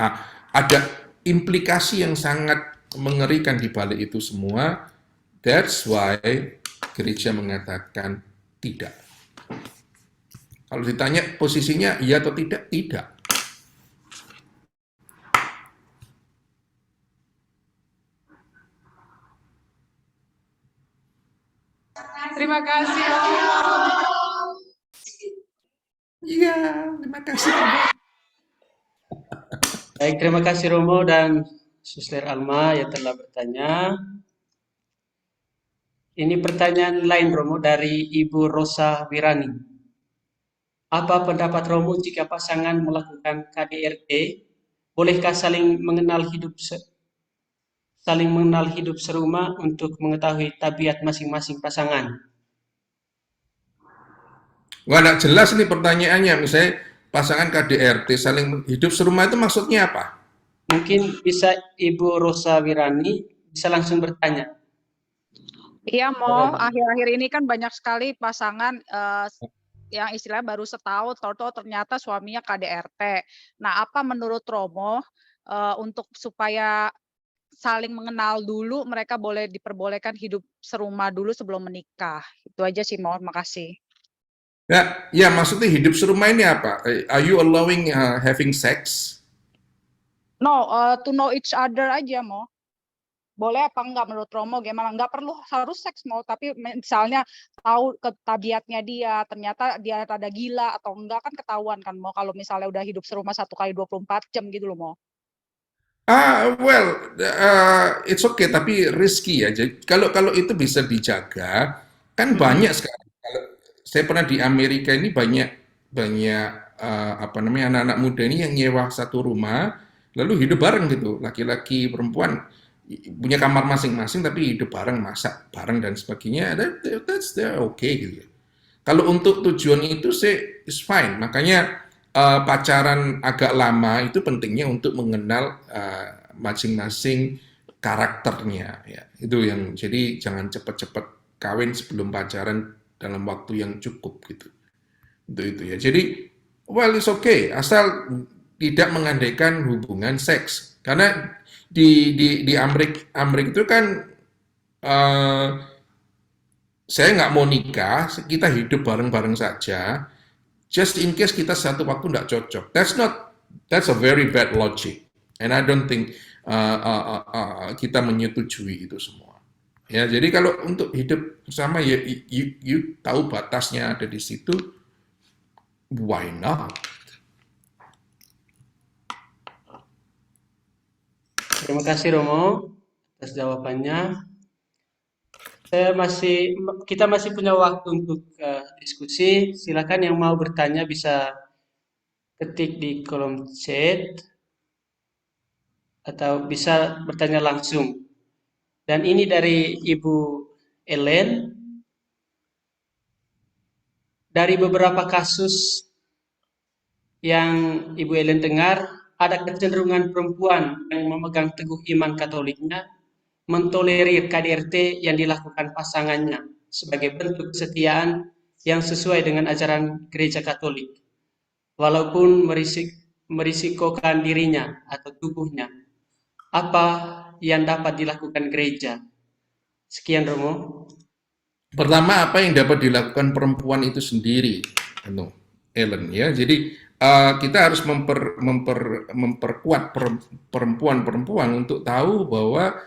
Nah, ada implikasi yang sangat mengerikan di balik itu semua. That's why gereja mengatakan tidak. Kalau ditanya posisinya iya atau tidak, tidak. Terima kasih. Iya, terima kasih. Baik, terima kasih Romo dan Suster Alma yang telah bertanya. Ini pertanyaan lain Romo dari Ibu Rosa Wirani. Apa pendapat Romo jika pasangan melakukan KDRT, bolehkah saling mengenal hidup serumah untuk mengetahui tabiat masing-masing pasangan? Wah, nggak jelas nih pertanyaannya. Misalnya pasangan KDRT saling hidup serumah itu maksudnya apa? Mungkin bisa Ibu Rosa Wirani bisa langsung bertanya. Iya, Mo, akhir-akhir ini kan banyak sekali pasangan yang istilahnya baru setahun, tahu-tahu ternyata suaminya KDRT. Nah, apa menurut Romo untuk supaya saling mengenal dulu, mereka boleh diperbolehkan hidup serumah dulu sebelum menikah? Itu aja sih, Mo. Makasih. Ya, maksudnya hidup serumah ini apa? Are you allowing having sex? No, to know each other aja, Mo. Boleh apa enggak menurut Romo gimana? Enggak perlu harus seks, Mo, tapi misalnya tahu tabiatnya dia, ternyata dia rada gila atau enggak kan ketahuan kan, Mo, kalau misalnya udah hidup serumah 1 kali 24 jam gitu loh, Mo. It's okay, tapi risky ya. Jadi, kalau itu bisa dijaga, kan banyak sekali. Kalau saya pernah di Amerika ini banyak anak-anak muda ini yang nyewa satu rumah, lalu hidup bareng gitu, laki-laki, perempuan punya kamar masing-masing tapi hidup bareng, masak bareng dan sebagainya. That's okay gitu ya. Kalau untuk tujuan itu sih is fine. Makanya pacaran agak lama itu pentingnya untuk mengenal masing-masing karakternya ya. Itu yang jadi jangan cepat-cepat kawin sebelum pacaran dalam waktu yang cukup gitu. Itu ya. Jadi well it's okay asal tidak mengandaikan hubungan seks. Karena di Amerika itu kan saya nggak mau nikah, kita hidup bareng-bareng saja. Just in case kita satu waktu nggak cocok. That's a very bad logic. And I don't think kita menyetujui itu semua. Ya, jadi kalau untuk hidup bersama ya you tahu batasnya ada di situ, why not? Terima kasih Romo atas jawabannya. Kita masih punya waktu untuk diskusi. Silakan yang mau bertanya bisa ketik di kolom chat atau bisa bertanya langsung. Dan ini dari Ibu Ellen. Dari beberapa kasus yang Ibu Ellen dengar, ada kecenderungan perempuan yang memegang teguh iman Katoliknya mentolerir KDRT yang dilakukan pasangannya sebagai bentuk kesetiaan yang sesuai dengan ajaran Gereja Katolik, walaupun merisikokan dirinya atau tubuhnya. Apa yang dapat dilakukan gereja? Sekian Romo. Pertama, apa yang dapat dilakukan perempuan itu sendiri, Ellen ya. Jadi kita harus memperkuat perempuan-perempuan untuk tahu bahwa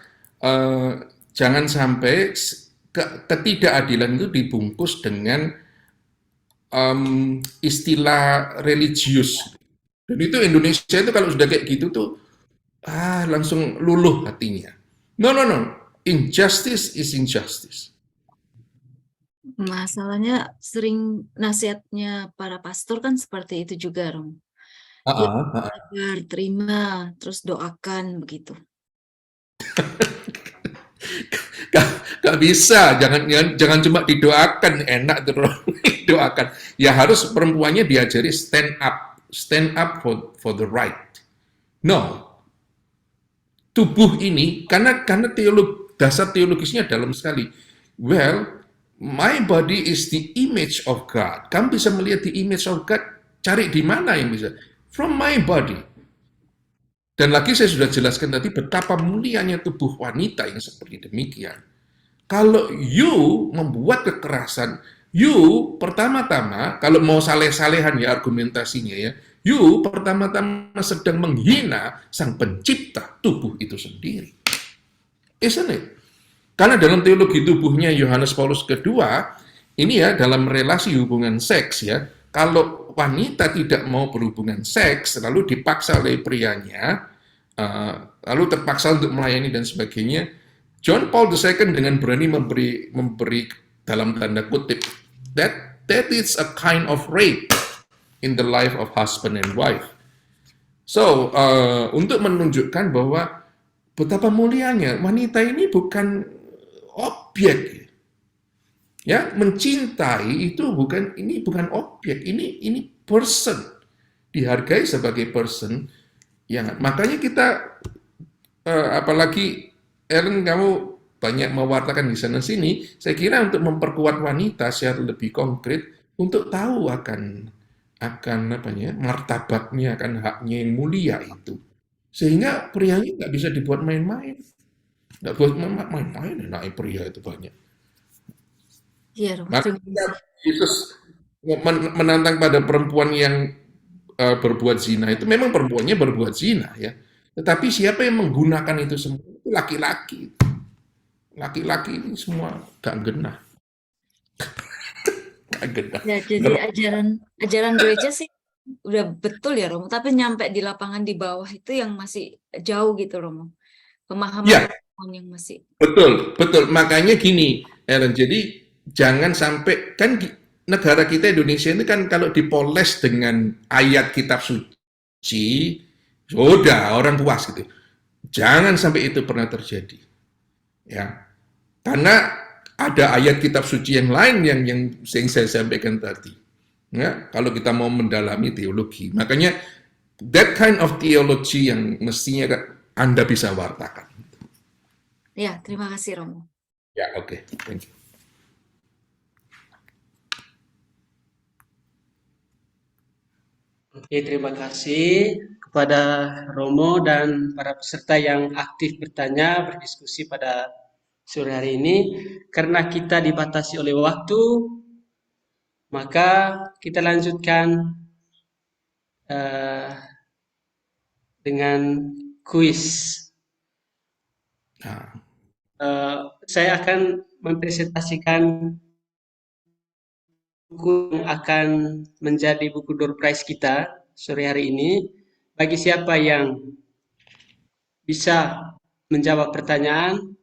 jangan sampai ketidakadilan itu dibungkus dengan istilah religius. Dan itu Indonesia itu kalau sudah kayak gitu tuh langsung luluh hatinya. No. Injustice is injustice. Masalahnya sering nasihatnya para pastor kan seperti itu juga, Rom. Sabar, terima, terus doakan begitu. Gak bisa, jangan cuma didoakan, enak terus doakan. Ya harus perempuannya diajari stand up for the right. No, tubuh ini karena dasar teologisnya dalam sekali. Well, my body is the image of God. Kamu bisa melihat the image of God. Cari di mana yang bisa? From my body. Dan lagi saya sudah jelaskan tadi betapa mulianya tubuh wanita yang seperti demikian. Kalau you membuat kekerasan, you pertama-tama, kalau mau saleh-salehan ya argumentasinya ya, you pertama-tama sedang menghina sang pencipta tubuh itu sendiri. Isn't it? Karena dalam teologi tubuhnya Yohanes Paulus kedua, ini ya dalam relasi hubungan seks ya, kalau wanita tidak mau berhubungan seks, lalu dipaksa oleh prianya, lalu terpaksa untuk melayani dan sebagainya, John Paul II dengan berani memberi dalam tanda kutip, that is a kind of rape in the life of husband and wife. So, untuk menunjukkan bahwa betapa mulianya wanita ini bukan objek. Ya, mencintai itu bukan objek, ini person. Dihargai sebagai person. Ya, makanya kita apalagi Ellen kamu banyak mewartakan di sana sini, saya kira untuk memperkuat wanita secara lebih konkret untuk tahu akan martabatnya, akan haknya yang mulia itu. Sehingga prianya nggak bisa dibuat main-main. Nggak buat main-main, enak pria itu banyak. Iya, Rom. Maka Yesus menantang pada perempuan yang berbuat zina itu memang perempuannya berbuat zina ya. Tetapi siapa yang menggunakan itu semua? Itu laki-laki. Laki-laki ini semua gak genah. Gak genah. Ya, jadi ajaran gereja sih udah betul ya, Romo. Tapi nyampe di lapangan di bawah itu yang masih jauh gitu, Romo. Pemahaman Ya, yang masih. betul. Makanya gini, Ellen. Jadi jangan sampai kan negara kita Indonesia ini kan kalau dipoles dengan ayat kitab suci, sudah orang puas gitu. Jangan sampai itu pernah terjadi. Ya. Karena ada ayat kitab suci yang lain yang saya sampaikan tadi. Ya, kalau kita mau mendalami teologi. Makanya that kind of theology yang mestinya Anda bisa wartakan. Ya, terima kasih Romo. Ya, oke. Thank you. Oke, terima kasih kepada Romo dan para peserta yang aktif bertanya, berdiskusi pada sore hari ini. Karena kita dibatasi oleh waktu, maka kita lanjutkan dengan kuis. Nah, Saya akan mempresentasikan buku yang akan menjadi buku door prize kita sore hari ini. Bagi siapa yang bisa menjawab pertanyaan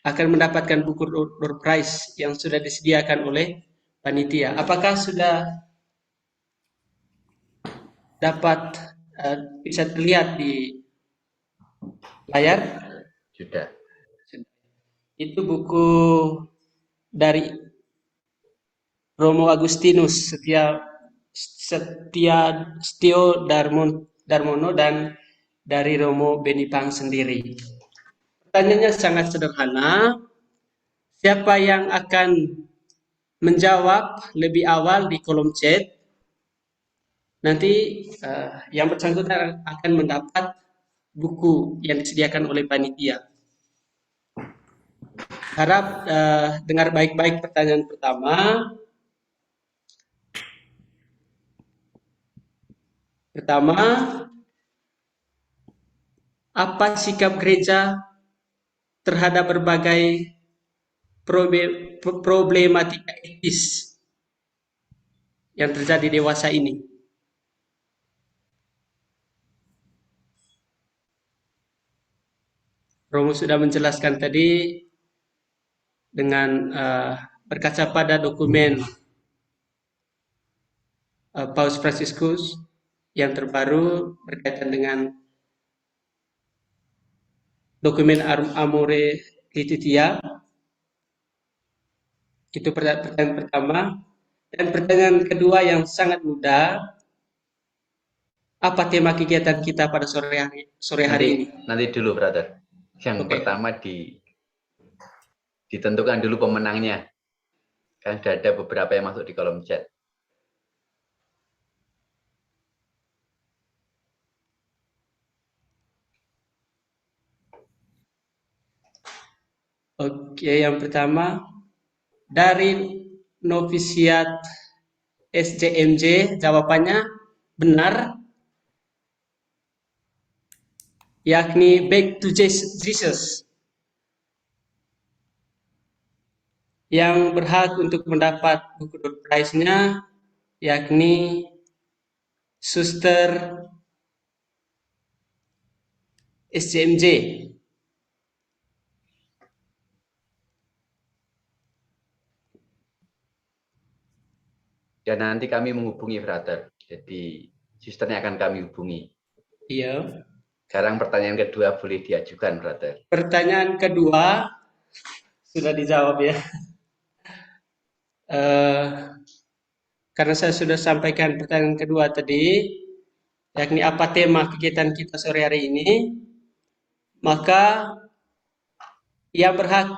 akan mendapatkan buku door prize yang sudah disediakan oleh panitia. Apakah sudah dapat bisa terlihat di layar? Sudah. Itu buku dari Romo Agustinus Setio Darmono dan dari Romo Benipang sendiri. Pertanyaannya sangat sederhana. Siapa yang akan menjawab lebih awal di kolom chat, nanti yang bersangkutan akan mendapat buku yang disediakan oleh panitia. Harap dengar baik-baik pertanyaan pertama. Pertama, apa sikap gereja terhadap berbagai problematika etis yang terjadi dewasa ini? Romo sudah menjelaskan tadi dengan berkaca pada dokumen Paus Fransiskus yang terbaru berkaitan dengan dokumen Amore Laetitia. Itu pertanyaan pertama. Dan pertanyaan kedua yang sangat mudah, apa tema kegiatan kita pada sore hari ini? Nanti dulu, brother. Yang pertama ditentukan dulu pemenangnya. Kan sudah ada beberapa yang masuk di kolom chat. Oke, yang pertama dari novisiat SJMJ, jawabannya benar, yakni Back to Jesus. Yang berhak untuk mendapat buku door prize-nya yakni Suster SJMJ. Dan nanti kami menghubungi, brother. Jadi, susternya akan kami hubungi. Iya. Sekarang pertanyaan kedua boleh diajukan, brother. Pertanyaan kedua sudah dijawab ya. Karena saya sudah sampaikan pertanyaan kedua tadi, yakni apa tema kegiatan kita sore hari ini, maka yang berhak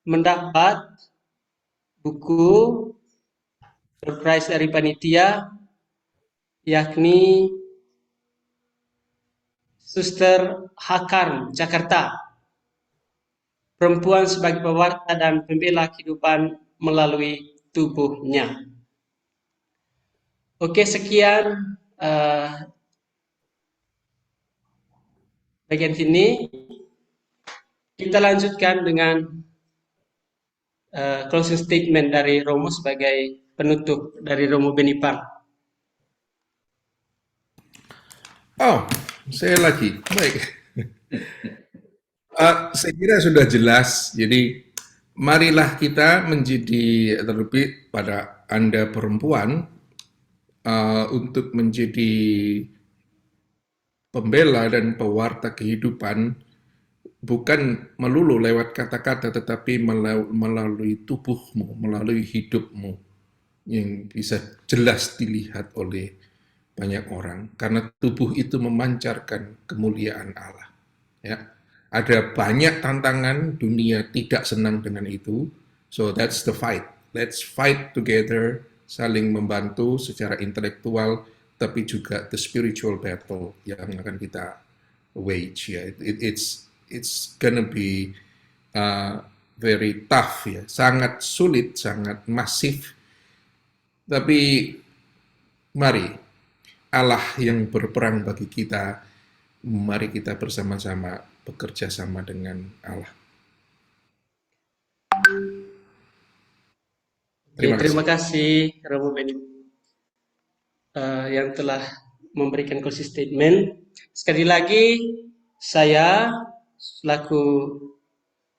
mendapat buku door prize dari panitia yakni Suster Hakar Jakarta, perempuan sebagai pewarta dan pembela kehidupan melalui tubuhnya. Oke, sekian bagian sini. Kita lanjutkan dengan closing statement dari Romo sebagai penutup dari Romo Benipang. Oh, saya lagi. Baik. Saya kira sudah jelas. Jadi, marilah kita menjadi, terlebih pada Anda perempuan, untuk menjadi pembela dan pewarta kehidupan bukan melulu lewat kata-kata, tetapi melalui tubuhmu, melalui hidupmu yang bisa jelas dilihat oleh banyak orang. Karena tubuh itu memancarkan kemuliaan Allah. Ya, ada banyak tantangan, dunia tidak senang dengan itu. So that's the fight. Let's fight together, saling membantu secara intelektual, tapi juga the spiritual battle yang akan kita wage. Ya, it's gonna be very tough ya, sangat sulit, sangat masif. Tapi mari Allah yang berperang bagi kita, mari kita bersama-sama bekerja sama dengan Allah. Terima kasih Romo Beni yang telah memberikan closing statement. Sekali lagi saya selaku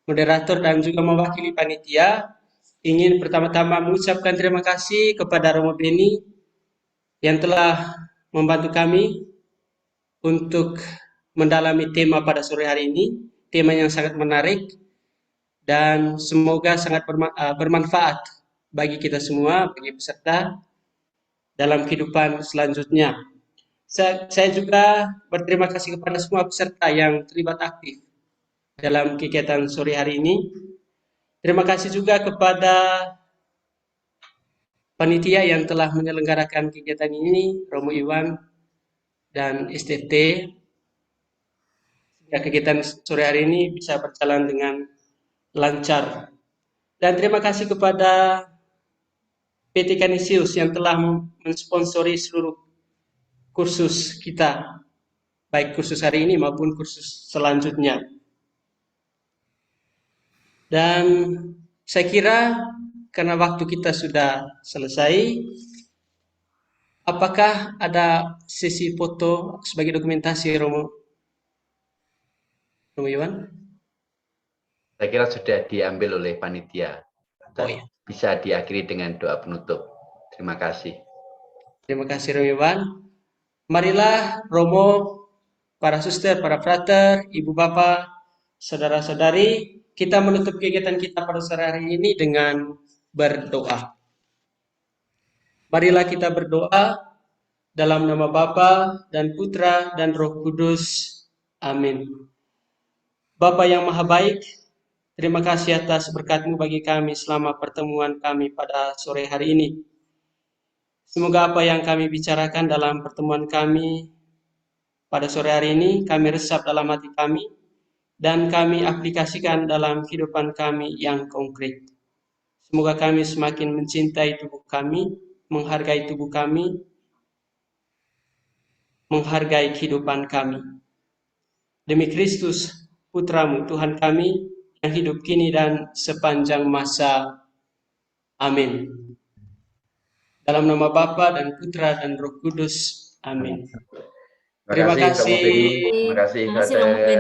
moderator dan juga mewakili panitia ingin pertama-tama mengucapkan terima kasih kepada Romo Beni yang telah membantu kami untuk mendalami tema pada sore hari ini, tema yang sangat menarik dan semoga sangat bermanfaat bagi kita semua, bagi peserta dalam kehidupan selanjutnya. Saya juga berterima kasih kepada semua peserta yang terlibat aktif dalam kegiatan sore hari ini. Terima kasih juga kepada panitia yang telah menyelenggarakan kegiatan ini, Romo Iwan dan STT, sehingga kegiatan sore hari ini bisa berjalan dengan lancar. Dan terima kasih kepada PT Canisius yang telah mensponsori seluruh kursus kita, baik kursus hari ini maupun kursus selanjutnya. Dan saya kira karena waktu kita sudah selesai, apakah ada sesi foto sebagai dokumentasi, Romo Iwan? Saya kira sudah diambil oleh panitia. Oh iya. Bisa diakhiri dengan doa penutup. Terima kasih. Terima kasih Romo Iwan. Marilah Romo, para suster, para frater, ibu bapak, saudara-saudari, kita menutup kegiatan kita pada sore hari ini dengan berdoa. Marilah kita berdoa dalam nama Bapa dan Putra dan Roh Kudus. Amin. Bapa yang Maha Baik, terima kasih atas berkat-Mu bagi kami selama pertemuan kami pada sore hari ini. Semoga apa yang kami bicarakan dalam pertemuan kami pada sore hari ini, kami resap dalam hati kami, dan kami aplikasikan dalam kehidupan kami yang konkret. Semoga kami semakin mencintai tubuh kami, menghargai tubuh kami, menghargai kehidupan kami. Demi Kristus, Putra-Mu, Tuhan kami, yang hidup kini dan sepanjang masa. Amin. Dalam nama Bapa dan Putra dan Roh Kudus. Amin. Terima kasih. Terima kasih. Terima kasih, Terima kasih, Romo Beni.